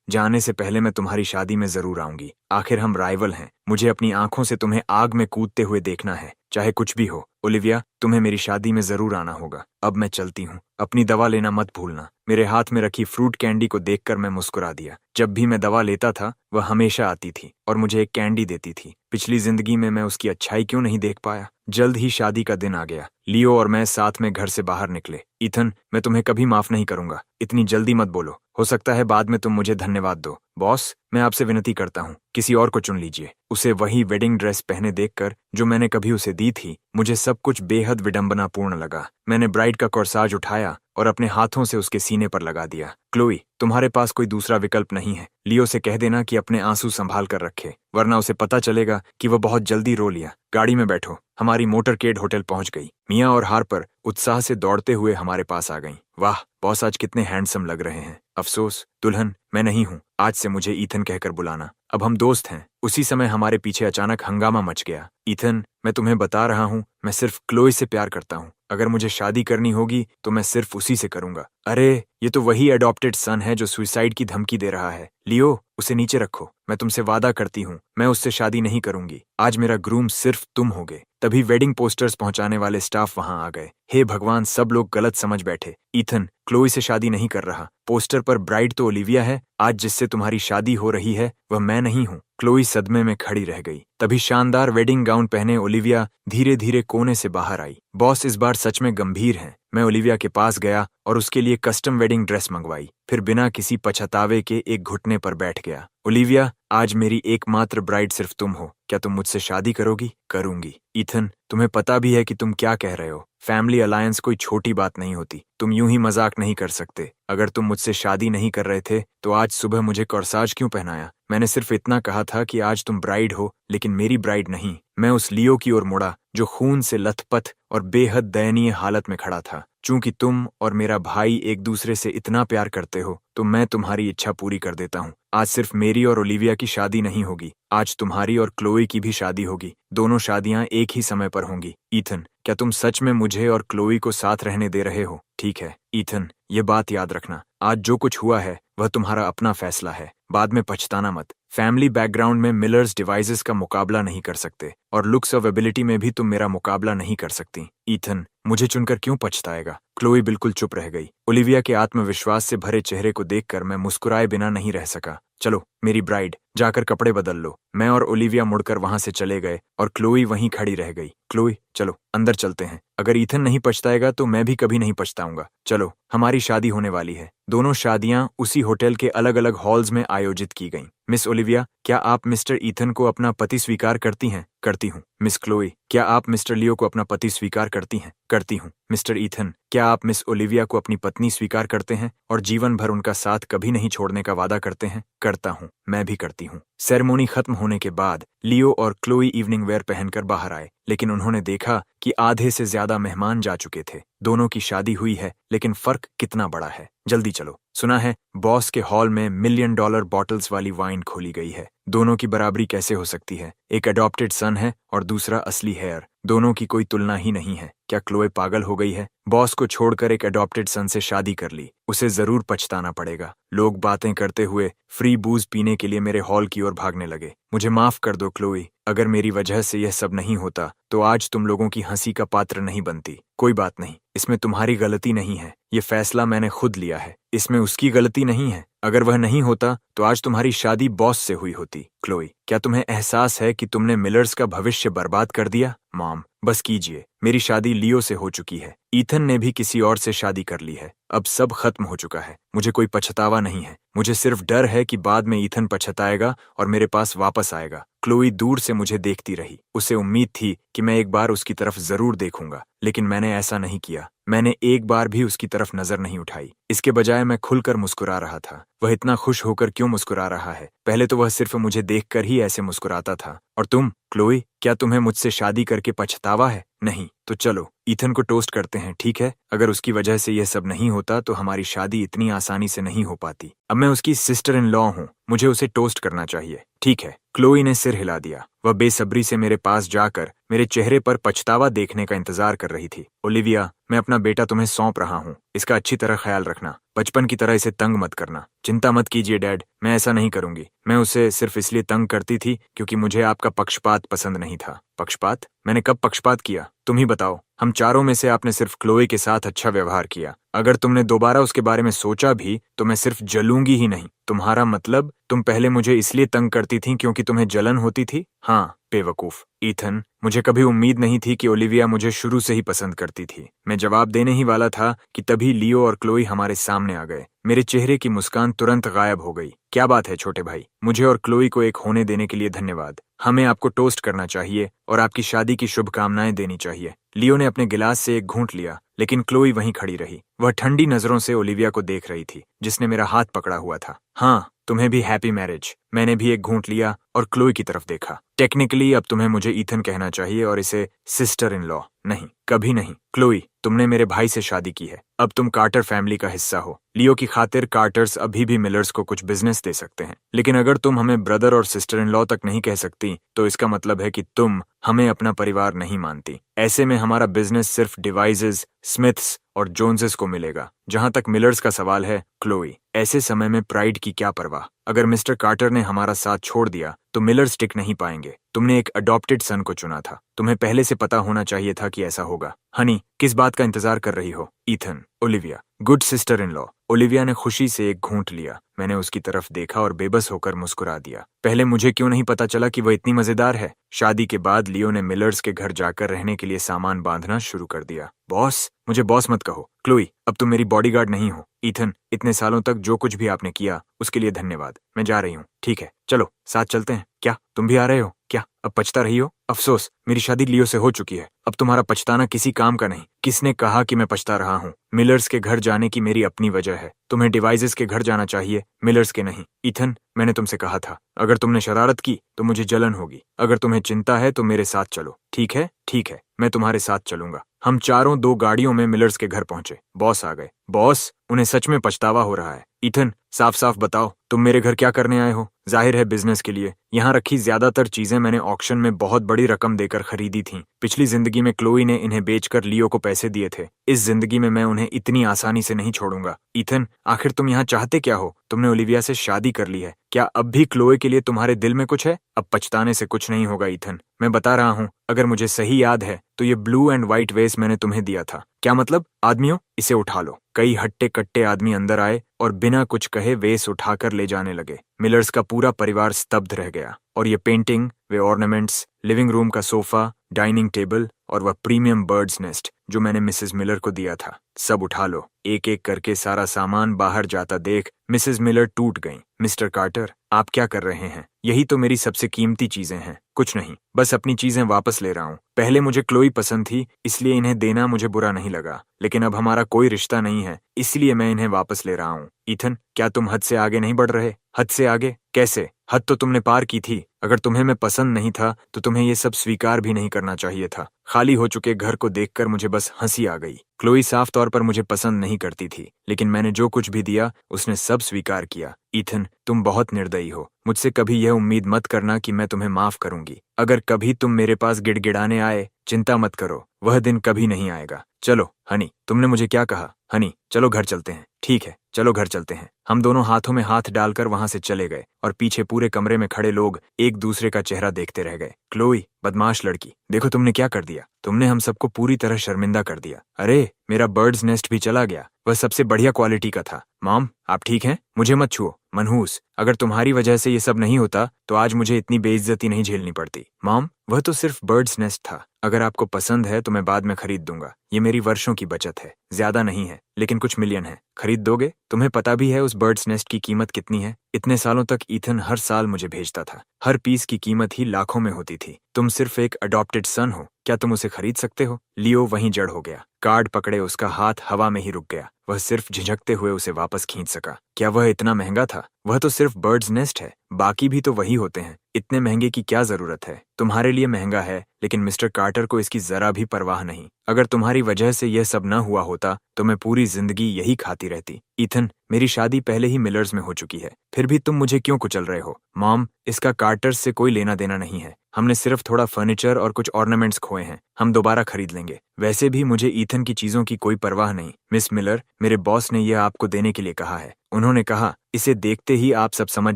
जाने से पहले मैं तुम्हारी शादी में जरूर आऊंगी। आखिर हम राइवल हैं। मुझे अपनी आंखों से तुम्हें आग में कूदते हुए देखना है, चाहे कुछ भी हो। ओलिविया, तुम्हें मेरी शादी में जरूर आना होगा। अब मैं चलती हूँ। अपनी दवा लेना मत भूलना। मेरे हाथ में रखी फ्रूट कैंडी को देखकर मैं मुस्कुरा दिया। जब भी मैं दवा लेता था, वह हमेशा आती थी और मुझे एक कैंडी देती थी। पिछली जिंदगी में मैं उसकी अच्छाई क्यों नहीं देख पाया? जल्द ही शादी का दिन आ गया। लियो और मैं साथ में घर से बाहर निकले। ईथन, मैं तुम्हें कभी माफ नहीं करूंगा। इतनी जल्दी मत बोलो, हो सकता है बाद में तुम मुझे धन्यवाद दो। बॉस, मैं आपसे विनती करता हूँ, किसी और को चुन लीजिए। उसे वही वेडिंग ड्रेस पहने देखकर जो मैंने कभी उसे दी थी, मुझे सब कुछ बेहद विडंबनापूर्ण लगा। मैंने ब्राइड का कोर्साज उठाया और अपने हाथों से उसके सीने पर लगा दिया। क्लोई, तुम्हारे पास कोई दूसरा विकल्प नहीं है। लियो से कह देना कि अपने आंसू संभाल कर रखे, वरना उसे पता चलेगा कि वह बहुत जल्दी रो लिया। गाड़ी में बैठो। हमारी मोटरकेड होटल पहुंच गई। मिया और हार्पर उत्साह से दौड़ते हुए हमारे पास आ गईं। वाह बॉस, आज कितने हैंडसम लग रहे हैं। अफसोस दुल्हन मैं नहीं हूँ, आज से मुझे ईथन कहकर बुलाना। अब हम दोस्त हैं। उसी समय हमारे पीछे अचानक हंगामा मच गया। ईथन, मैं तुम्हें बता रहा हूँ, मैं सिर्फ क्लोई से प्यार करता हूँ। अगर मुझे शादी करनी होगी तो मैं सिर्फ उसी से करूंगा। अरे ये तो वही एडॉप्टेड सन है जो सुसाइड की धमकी दे रहा है। लियो, उसे नीचे रखो। मैं तुमसे वादा करती हूँ, मैं उससे शादी नहीं करूंगी। आज मेरा ग्रूम सिर्फ तुम होगे। तभी वेडिंग पोस्टर्स पहुंचाने वाले स्टाफ वहां आ गए। हे भगवान, सब लोग गलत समझ बैठे। ईथन क्लोई से शादी नहीं कर रहा। पोस्टर पर ब्राइड तो ओलिविया है। आज जिससे तुम्हारी शादी हो रही है वह मैं नहीं हूँ। क्लोई सदमे में खड़ी रह गई। तभी शानदार वेडिंग गाउन पहने ओलिविया धीरे धीरे कोने से बाहर आई। बॉस इस बार सच में गंभीर हैं। मैं ओलिविया के पास गया और उसके लिए कस्टम वेडिंग ड्रेस मंगवाई। फिर बिना किसी पछतावे के एक घुटने पर बैठ गया। ओलिविया, आज मेरी एकमात्र ब्राइड सिर्फ तुम हो। क्या तुम मुझसे शादी करोगी? करूंगी। ईथन, तुम्हें पता भी है कि तुम क्या कह रहे हो। फैमिली अलायंस कोई छोटी बात नहीं होती। तुम यूं ही मजाक नहीं कर सकते। अगर तुम मुझसे शादी नहीं कर रहे थे तो आज सुबह मुझे कॉर्साज क्यों पहनाया? मैंने सिर्फ इतना कहा था कि आज तुम ब्राइड हो, लेकिन मेरी ब्राइड नहीं। मैं उस लियो की ओर मुड़ा जो खून से लथपथ और बेहद दयनीय हालत में खड़ा था। चूंकि तुम और मेरा भाई एक दूसरे से इतना प्यार करते हो तो मैं तुम्हारी इच्छा पूरी कर देता हूँ। आज सिर्फ मेरी और ओलिविया की शादी नहीं होगी, आज तुम्हारी और क्लोई की भी शादी होगी। दोनों शादियां एक ही समय पर होंगी। ईथन, क्या तुम सच में मुझे और क्लोई को साथ रहने दे रहे हो? ठीक है ईथन, ये बात याद रखना, आज जो कुछ हुआ है वह तुम्हारा अपना फैसला है। बाद में पछताना मत। फैमिली बैकग्राउंड में मिलर्स डिवाइसेस का मुकाबला नहीं कर सकते और लुक्स ऑफ एबिलिटी में भी तुम मेरा मुकाबला नहीं कर सकती। ईथन, मुझे चुनकर क्यों पछताएगा? क्लोई बिल्कुल चुप रह गई। ओलिविया के आत्मविश्वास से भरे चेहरे को देखकर मैं मुस्कुराए बिना नहीं रह सका। चलो मेरी ब्राइड, जाकर कपड़े बदल लो। मैं और ओलिविया मुड़कर वहां से चले गए और क्लोई वहीं खड़ी रह गई। क्लोई, चलो अंदर चलते हैं। अगर ईथन नहीं पछताएगा तो मैं भी कभी नहीं पछताऊंगा। चलो, हमारी शादी होने वाली है। दोनों शादियां उसी होटल के अलग अलग हॉल्स में आयोजित की गईं। मिस ओलिविया, क्या आप मिस्टर ईथन को अपना पति स्वीकार करती हैं? करती हूँ। मिस क्लोई, क्या आप मिस्टर लियो को अपना पति स्वीकार करती हैं? करती हूँ। मिस्टर ईथन, क्या आप मिस ओलिविया को अपनी पत्नी स्वीकार करते हैं और जीवन भर उनका साथ कभी नहीं छोड़ने का वादा करते हैं? करता हूँ। मैं भी करती हूँ। सेरेमनी खत्म होने के बाद लियो और क्लोई इवनिंग वेयर पहनकर बाहर आए, लेकिन उन्होंने देखा कि आधे से ज्यादा मेहमान जा चुके थे। दोनों की शादी हुई है, लेकिन फर्क कितना बड़ा है। जल्दी चलो। सुना है बॉस के हॉल में $1 मिलियन बॉटल्स वाली वाइन खोली गई है। दोनों की बराबरी कैसे हो सकती है? एक एडॉप्टेड सन है और दूसरा असली हेयर। दोनों की कोई तुलना ही नहीं है। क्या क्लोए पागल हो गई है? बॉस को छोड़कर एक एडॉप्टेड सन से शादी कर ली। उसे जरूर पछताना पड़ेगा। लोग बातें करते हुए फ्री बूज पीने के लिए मेरे हॉल की ओर भागने लगे। मुझे माफ कर दो क्लोई, अगर मेरी वजह से यह सब नहीं होता तो आज तुम लोगों की हंसी का पात्र नहीं बनती। कोई बात नहीं, इसमें तुम्हारी गलती नहीं है। ये फैसला मैंने खुद लिया है। इसमें उसकी गलती नहीं है। अगर वह नहीं होता तो आज तुम्हारी शादी बॉस से हुई होती। क्लोई, क्या तुम्हें एहसास है कि तुमने मिलर्स का भविष्य बर्बाद कर दिया? मॉम, बस कीजिए। मेरी शादी लियो से हो चुकी है। ईथन ने भी किसी और से शादी कर ली है। अब सब खत्म हो चुका है। मुझे कोई पछतावा नहीं है। मुझे सिर्फ डर है कि बाद में ईथन पछताएगा और मेरे पास वापस आएगा। क्लोई दूर से मुझे देखती रही। उसे उम्मीद थी कि मैं एक बार उसकी तरफ जरूर देखूंगा, लेकिन मैंने ऐसा नहीं किया। मैंने एक बार भी उसकी तरफ नजर नहीं उठाई। इसके बजाय मैं खुलकर मुस्कुरा रहा था। वह इतना खुश होकर क्यों मुस्कुरा रहा है? पहले तो वह सिर्फ मुझे देखकर ही ऐसे मुस्कुराता था। और तुम क्लोई, क्या तुम्हें मुझसे शादी करके पछतावा है? नहीं तो चलो ईथन को टोस्ट करते हैं, ठीक है? अगर उसकी वजह से यह सब नहीं होता तो हमारी शादी इतनी आसानी से नहीं हो पाती। अब मैं उसकी सिस्टर इन लॉ हूँ, मुझे उसे टोस्ट करना चाहिए। ठीक है। क्लोई ने सिर हिला दिया। वह बेसब्री से मेरे पास जाकर मेरे चेहरे पर पछतावा देखने का इंतजार कर रही थी। ओलिविया, मैं अपना बेटा तुम्हें सौंप रहा हूँ। इसका अच्छी तरह ख्याल रखना। बचपन की तरह इसे तंग मत करना। चिंता मत कीजिए डैड, मैं ऐसा नहीं करूंगी। मैं उसे सिर्फ इसलिए तंग करती थी क्योंकि मुझे आपका पक्षपात पसंद नहीं था। पक्षपात? मैंने कब पक्षपात किया? तुम ही बताओ। हम चारों में से आपने सिर्फ क्लोई के साथ अच्छा व्यवहार किया। अगर तुमने दोबारा उसके बारे में सोचा भी तो मैं सिर्फ जलूंगी ही नहीं। तुम्हारा मतलब तुम पहले मुझे इसलिए तंग करती थी क्योंकि तुम्हें जलन होती थी? हाँ, बेवकूफ। ईथन, मुझे कभी उम्मीद नहीं थी कि ओलिविया मुझे शुरू से ही पसंद करती थी। मैं जवाब देने ही वाला था कि तभी लियो और क्लोई हमारे सामने आ गए। मेरे चेहरे की मुस्कान तुरंत गायब हो गई। क्या बात है छोटे भाई, मुझे और क्लोई को एक होने देने के लिए धन्यवाद। हमें आपको टोस्ट करना चाहिए और आपकी शादी की शुभकामनाएं देनी चाहिए। लियो ने अपने गिलास से एक घूंट लिया लेकिन क्लोई वहीं खड़ी रही। वह ठंडी नजरों से ओलिविया को देख रही थी, जिसने मेरा हाथ पकड़ा हुआ था। हाँ, तुम्हें भी हैप्पी मैरिज। मैंने भी एक घूंट लिया और क्लोई की तरफ देखा। टेक्निकली अब तुम्हें मुझे ईथन कहना चाहिए और इसे सिस्टर इन लॉ नहीं, कभी नहीं। क्लोई, तुमने मेरे भाई से शादी की है, अब तुम कार्टर फैमिली का हिस्सा हो। लियो की खातिर कार्टर्स अभी भी मिलर्स को कुछ बिजनेस दे सकते हैं, लेकिन अगर तुम हमें ब्रदर और सिस्टर इन लॉ तक नहीं कह सकती तो इसका मतलब है कि तुम हमें अपना परिवार नहीं मानती। ऐसे में हमारा बिजनेस सिर्फ डिवाइसेस, स्मिथ्स और जोन्सेस को मिलेगा। जहां तक मिलर्स का सवाल है, क्लोई, ऐसे समय में प्राइड की क्या परवाह। अगर मिस्टर कार्टर ने हमारा साथ छोड़ दिया तो मिलर्स टिक नहीं पाएंगे। तुमने एक अडॉप्टेड सन को चुना था, तुम्हें पहले से पता होना चाहिए था कि ऐसा होगा। हनी, किस बात का इंतजार कर रही हो? Ethan, Olivia, good sister in law. Olivia ने खुशी से एक घूंट लिया। मैंने उसकी तरफ देखा और बेबस होकर मुस्कुरा दिया। पहले मुझे क्यों नहीं पता चला कि वह इतनी मजेदार है। शादी के बाद लियो ने मिलर्स के घर जाकर रहने के लिए सामान बांधना शुरू कर दिया। बॉस, मुझे बॉस मत कहो। क्लोई, अब तुम मेरी बॉडीगार्ड नहीं हो। ईथन, इतने सालों तक जो कुछ भी आपने किया उसके लिए धन्यवाद। मैं जा रही हूँ। ठीक है, चलो साथ चलते हैं। क्या तुम भी आ रहे हो? क्या अब पछता रही हो? अफसोस, मेरी शादी लियो से हो चुकी है। अब तुम्हारा पछताना किसी काम का नहीं। किसने कहा कि मैं पछता रहा हूँ? मिलर्स के घर जाने की मेरी अपनी वजह है। तुम्हें डिवाइसेस के घर जाना चाहिए, मिलर्स के नहीं। ईथन, मैंने तुमसे कहा था, अगर तुमने शरारत की तो मुझे जलन होगी। अगर तुम्हें चिंता है तो मेरे साथ चलो। ठीक है, ठीक है, मैं तुम्हारे साथ चलूंगा। हम चारों 2 गाड़ियों में मिलर्स के घर पहुंचे। बॉस आ गए। बॉस, उन्हें सच में पछतावा हो रहा है। ईथन, साफ साफ बताओ, तुम मेरे घर क्या करने आए हो? जाहिर है बिजनेस के लिए। यहाँ रखी ज्यादातर चीजें मैंने ऑक्शन में बहुत बड़ी रकम देकर खरीदी थीं। पिछली जिंदगी में क्लोई ने इन्हें बेचकर लियो को पैसे दिए थे। इस जिंदगी में मैं उन्हें इतनी आसानी से नहीं छोड़ूंगा। ईथन, आखिर तुम यहाँ चाहते क्या हो? तुमने ओलिविया से शादी कर ली है, क्या अब भी क्लोई के लिए तुम्हारे दिल में कुछ है? अब पछताने से कुछ नहीं होगा ईथन, मैं बता रहा हूँ। अगर मुझे सही याद है तो ये ब्लू एंड व्हाइट वेस मैंने तुम्हें दिया था। क्या मतलब? आदमियों, इसे उठा लो। कई हट्टे कट्टे आदमी अंदर आए और बिना कुछ कहे वेस उठाकर ले जाने लगे। मिलर्स का पूरा परिवार स्तब्ध रह गया। और ये पेंटिंग, वे ऑर्नामेंट्स, लिविंग रूम का सोफा, डाइनिंग टेबल और वह प्रीमियम बर्ड्स नेस्ट जो मैंने मिसेस मिलर को दिया था, सब उठा लो। एक एक करके सारा सामान बाहर जाता देख मिसेस मिलर टूट गईं। मिस्टर कार्टर, आप क्या कर रहे हैं? यही तो मेरी सबसे कीमती चीजें हैं। कुछ नहीं, बस अपनी चीजें वापस ले रहा हूँ। पहले मुझे क्लोई पसंद थी, इसलिए इन्हें देना मुझे बुरा नहीं लगा, लेकिन अब हमारा कोई रिश्ता नहीं है, इसलिए मैं इन्हें वापस ले रहा हूँ। ईथन, क्या तुम हद से आगे नहीं बढ़ रहे? हद से आगे? कैसे? हद तो तुमने पार की थी। अगर तुम्हें मैं पसंद नहीं था तो तुम्हें ये सब स्वीकार भी नहीं करना चाहिए था। खाली हो चुके घर को देखकर मुझे बस हंसी आ गई। क्लोई साफ तौर पर मुझे पसंद नहीं करती थी, लेकिन मैंने जो कुछ भी दिया उसने सब स्वीकार किया। ईथन, तुम बहुत निर्दयी हो। मुझसे कभी यह उम्मीद मत करना कि मैं तुम्हें माफ करूंगी। अगर कभी तुम मेरे पास गिड़गिड़ाने आए, चिंता मत करो, वह दिन कभी नहीं आएगा। चलो हनी, तुमने मुझे क्या कहा? हनी, चलो घर चलते हैं। ठीक है, चलो घर चलते हैं। हम दोनों हाथों में हाथ डालकर वहां से चले गए और पीछे पूरे कमरे में खड़े लोग एक दूसरे का चेहरा देखते रह गए। क्लोई, बदमाश लड़की, देखो तुमने क्या कर दिया। तुमने हम सबको पूरी तरह शर्मिंदा कर दिया। अरे, मेरा बर्ड्स नेस्ट भी चला गया, वह सबसे बढ़िया क्वालिटी का था। मॉम, आप ठीक हैं? मुझे मत छुओ। मनहूस, अगर तुम्हारी वजह से ये सब नहीं होता तो आज मुझे इतनी बेइज्जती नहीं झेलनी पड़ती। मॉम, वह तो सिर्फ बर्ड्स नेस्ट था। अगर आपको पसंद है तो मैं बाद में खरीद दूंगा। ये मेरी वर्षों की बचत है, ज्यादा नहीं है, लेकिन कुछ मिलियन है। खरीद दोगे? तुम्हें पता भी है उस बर्ड्स नेस्ट की कीमत कितनी है? इतने सालों तक ईथन हर साल मुझे भेजता था। हर पीस की कीमत ही लाखों में होती थी। तुम सिर्फ एक अडॉप्टेड सन हो, क्या तुम उसे खरीद सकते हो? लियो वहीं जड़ हो गया। कार्ड पकड़े उसका हाथ हवा में ही रुक गया। वह सिर्फ झिझकते हुए उसे वापस खींच सका। क्या वह इतना महंगा था? वह तो सिर्फ बर्ड्स नेस्ट है, बाकी भी तो वही होते हैं। इतने महंगे की क्या जरूरत है? तुम्हारे लिए महंगा है, लेकिन मिस्टर कार्टर को इसकी जरा भी परवाह नहीं। अगर तुम्हारी वजह से यह सब न हुआ होता तो मैं पूरी जिंदगी यही खाती रहती। ईथन, मेरी शादी पहले ही मिलर्स में हो चुकी है, फिर भी तुम मुझे क्यों कुचल रहे हो? मॉम, इसका कार्टर्स से कोई लेना देना नहीं है। हमने सिर्फ थोड़ा फर्नीचर और कुछ ऑर्नामेंट्स खोए हैं, हम दोबारा खरीद लेंगे। वैसे भी मुझे ईथन की चीजों की कोई परवाह नहीं। मिस मिलर, मेरे बॉस ने यह आपको देने के लिए कहा है। उन्होंने कहा, इसे देखते ही आप सब समझ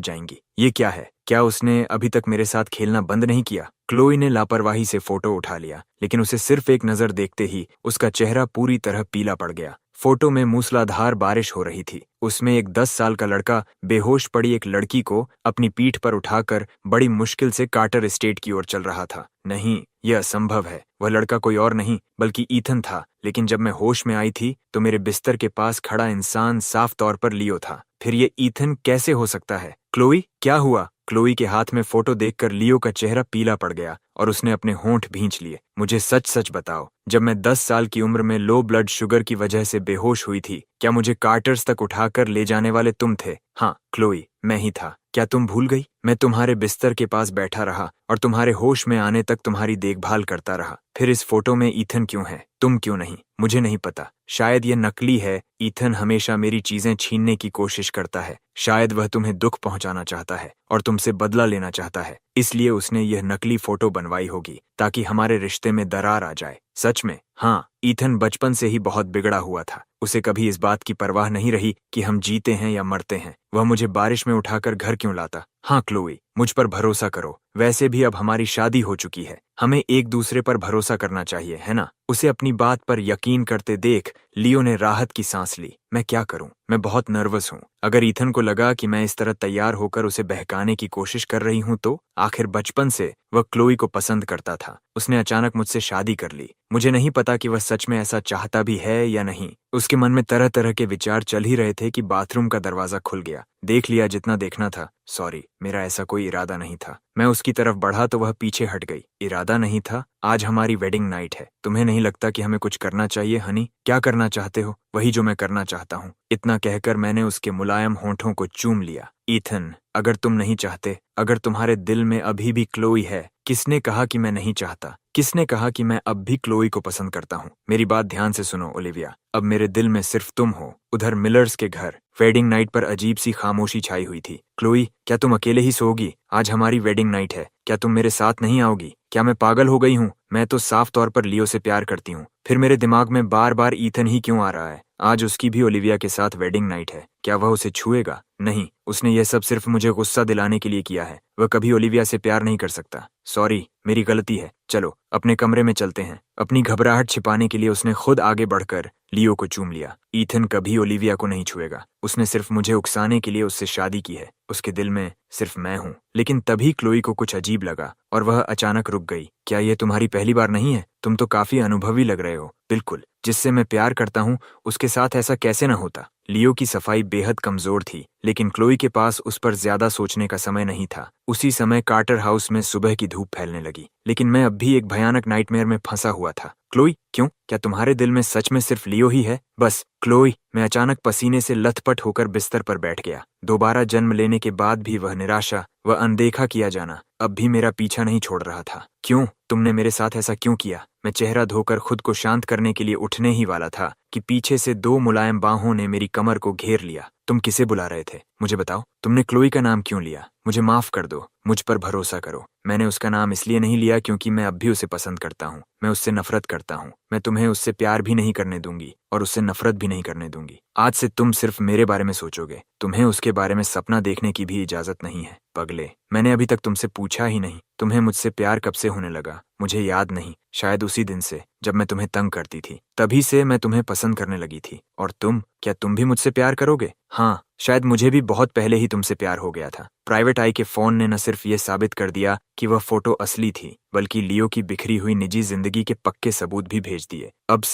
जाएंगी। ये क्या है? क्या उसने अभी तक मेरे साथ खेलना बंद नहीं किया? क्लोई ने लापरवाही से फोटो उठा लिया, लेकिन उसे सिर्फ एक नजर देखते ही उसका चेहरा पूरी तरह पीला पड़ गया। फोटो में मूसलाधार बारिश हो रही थी। उसमें एक 10 साल का लड़का बेहोश पड़ी एक लड़की को अपनी पीठ पर उठाकर बड़ी मुश्किल से कार्टर एस्टेट की ओर चल रहा था। नहीं, यह असंभव है। वह लड़का कोई और नहीं बल्कि ईथन था। लेकिन जब मैं होश में आई थी तो मेरे बिस्तर के पास खड़ा इंसान साफ तौर पर लियो था। फिर ये ईथन कैसे हो सकता है? क्लोई, क्या हुआ? क्लोई के हाथ में फोटो देखकर लियो का चेहरा पीला पड़ गया और उसने अपने होंठ भींच लिए। मुझे सच सच बताओ, जब मैं 10 साल की उम्र में लो ब्लड शुगर की वजह से बेहोश हुई थी, क्या मुझे कार्टर्स तक उठाकर ले जाने वाले तुम थे? हाँ क्लोई, मैं ही था। क्या तुम भूल गई? मैं तुम्हारे बिस्तर के पास बैठा रहा और तुम्हारे होश में आने तक तुम्हारी देखभाल करता रहा। फिर इस फोटो में ईथन क्यों है, तुम क्यों नहीं? मुझे नहीं पता। शायद ये नकली है। ईथन हमेशा मेरी चीजें छीनने की कोशिश करता है। शायद वह तुम्हें दुख पहुंचाना चाहता है और तुमसे बदला लेना चाहता है, इसलिए उसने यह नकली फोटो बनवाई होगी ताकि हमारे रिश्ते में दरार आ जाए। सच में? हाँ, ईथन बचपन से ही बहुत बिगड़ा हुआ था। उसे कभी इस बात की परवाह नहीं रही कि हम जीते हैं या मरते हैं। वह मुझे बारिश में उठाकर घर क्यों लाता? हाँ क्लोई, मुझ पर भरोसा करो। वैसे भी अब हमारी शादी हो चुकी है। हमें एक दूसरे पर भरोसा करना चाहिए, है ना? उसे अपनी बात पर यकीन करते देख लियो ने राहत की सांस ली। मैं क्या करूं? मैं बहुत नर्वस हूं। अगर ईथन को लगा कि मैं इस तरह तैयार होकर उसे बहकाने की कोशिश कर रही हूं तो? आखिर बचपन से वह क्लोई को पसंद करता था। उसने अचानक मुझसे शादी कर ली। मुझे नहीं पता कि वह सच में ऐसा चाहता भी है या नहीं। उसके मन में तरह तरह के विचार चल ही रहे थे कि बाथरूम का दरवाजा खुल गया। देख लिया जितना देखना था। सॉरी, मेरा ऐसा कोई इरादा नहीं था। मैं उसकी तरफ बढ़ा तो वह पीछे हट गई। इरादा नहीं था? आज हमारी वेडिंग नाइट है। तुम्हें नहीं लगता कि हमें कुछ करना चाहिए हनी? क्या करना चाहते हो? वही जो मैं करना चाहता हूँ। इतना कहकर मैंने उसके मुलायम होंठों को चूम लिया। ईथन, अगर तुम नहीं चाहते, अगर तुम्हारे दिल में अभी भी क्लोई है। किसने कहा कि मैं नहीं चाहता? किसने कहा कि मैं अब भी क्लोई को पसंद करता हूँ? मेरी बात ध्यान से सुनो ओलिविया, अब मेरे दिल में सिर्फ तुम हो। उधर मिलर्स के घर वेडिंग नाइट पर अजीब सी खामोशी छाई हुई थी। क्लोई, क्या तुम अकेले ही सोओगी? आज हमारी वेडिंग नाइट है। क्या तुम मेरे साथ नहीं आओगी? क्या मैं पागल हो गई हूँ? मैं तो साफ तौर पर लियो से प्यार करती हूँ, फिर मेरे दिमाग में बार बार ईथन ही क्यों आ रहा है? आज उसकी भी ओलिविया के साथ वेडिंग नाइट है। क्या वह उसे छुएगा? नहीं, उसने यह सब सिर्फ मुझे गुस्सा दिलाने के लिए किया है। वह कभी ओलिविया से प्यार नहीं कर सकता। सॉरी, मेरी गलती है। चलो अपने कमरे में चलते हैं। अपनी घबराहट छिपाने के लिए उसने खुद आगे बढ़कर लियो को चूम लिया। ईथन कभी ओलिविया को नहीं छुएगा। उसने सिर्फ मुझे उकसाने के लिए उससे शादी की है। उसके दिल में सिर्फ मैं हूँ। लेकिन तभी क्लोई को कुछ अजीब लगा और वह अचानक रुक गई। क्या यह तुम्हारी पहली बार नहीं है? तुम तो काफी अनुभवी लग रहे हो। बिल्कुल, जिससे मैं प्यार करता हूँ उसके साथ ऐसा कैसे न होता। लियो की सफाई बेहद कमजोर थी, लेकिन क्लोई के पास उस पर ज्यादा सोचने का समय नहीं था। उसी समय कार्टर हाउस में सुबह की धूप फैलने लगी, लेकिन मैं अब भी एक भयानक नाइटमेयर में फंसा हुआ था। क्लोई, क्यों? क्या तुम्हारे दिल में सच में सिर्फ लियो ही है? बस क्लोई। मैं अचानक पसीने से लथपथ होकर बिस्तर पर बैठ गया। दोबारा जन्म लेने के बाद भी वह निराशा, वह अनदेखा किया जाना अब भी मेरा पीछा नहीं छोड़ रहा था। क्यों? तुमने मेरे साथ ऐसा क्यों किया? मैं चेहरा धोकर खुद को शांत करने के लिए उठने ही वाला था कि पीछे से दो मुलायम बाहों ने मेरी कमर को घेर लिया। तुम किसे बुला रहे थे? मुझे बताओ, तुमने क्लोई का नाम क्यों लिया? मुझे माफ कर दो, मुझ पर भरोसा करो। मैंने उसका नाम इसलिए नहीं लिया क्योंकि मैं अब भी उसे पसंद करता हूँ। मैं उससे नफरत करता हूँ। मैं तुम्हें उससे प्यार भी नहीं करने दूंगी और उससे नफरत भी नहीं करने दूंगी। आज से तुम सिर्फ मेरे बारे में सोचोगे। तुम्हें उसके बारे में सपना देखने की भी इजाजत नहीं है। पगले, मैंने अभी तक तुमसे पूछा ही नहीं, तुम्हें मुझसे प्यार कब से होने लगा? मुझे याद नहीं। शायद उसी दिन से जब मैं तुम्हें तंग करती थी, तभी से मैं तुम्हें पसंद करने लगी थी। और तुम, क्या तुम भी मुझसे प्यार करोगे? हाँ, शायद मुझे भी बहुत पहले ही तुमसे प्यार हो गया था। प्राइवेट आई के फोन ने न सिर्फ ये साबित कर दिया कि वह फोटो असली थी, बल्कि लियो की बिखरी हुई निजी जिंदगी के पक्के सबूत भी भेज दिए। अब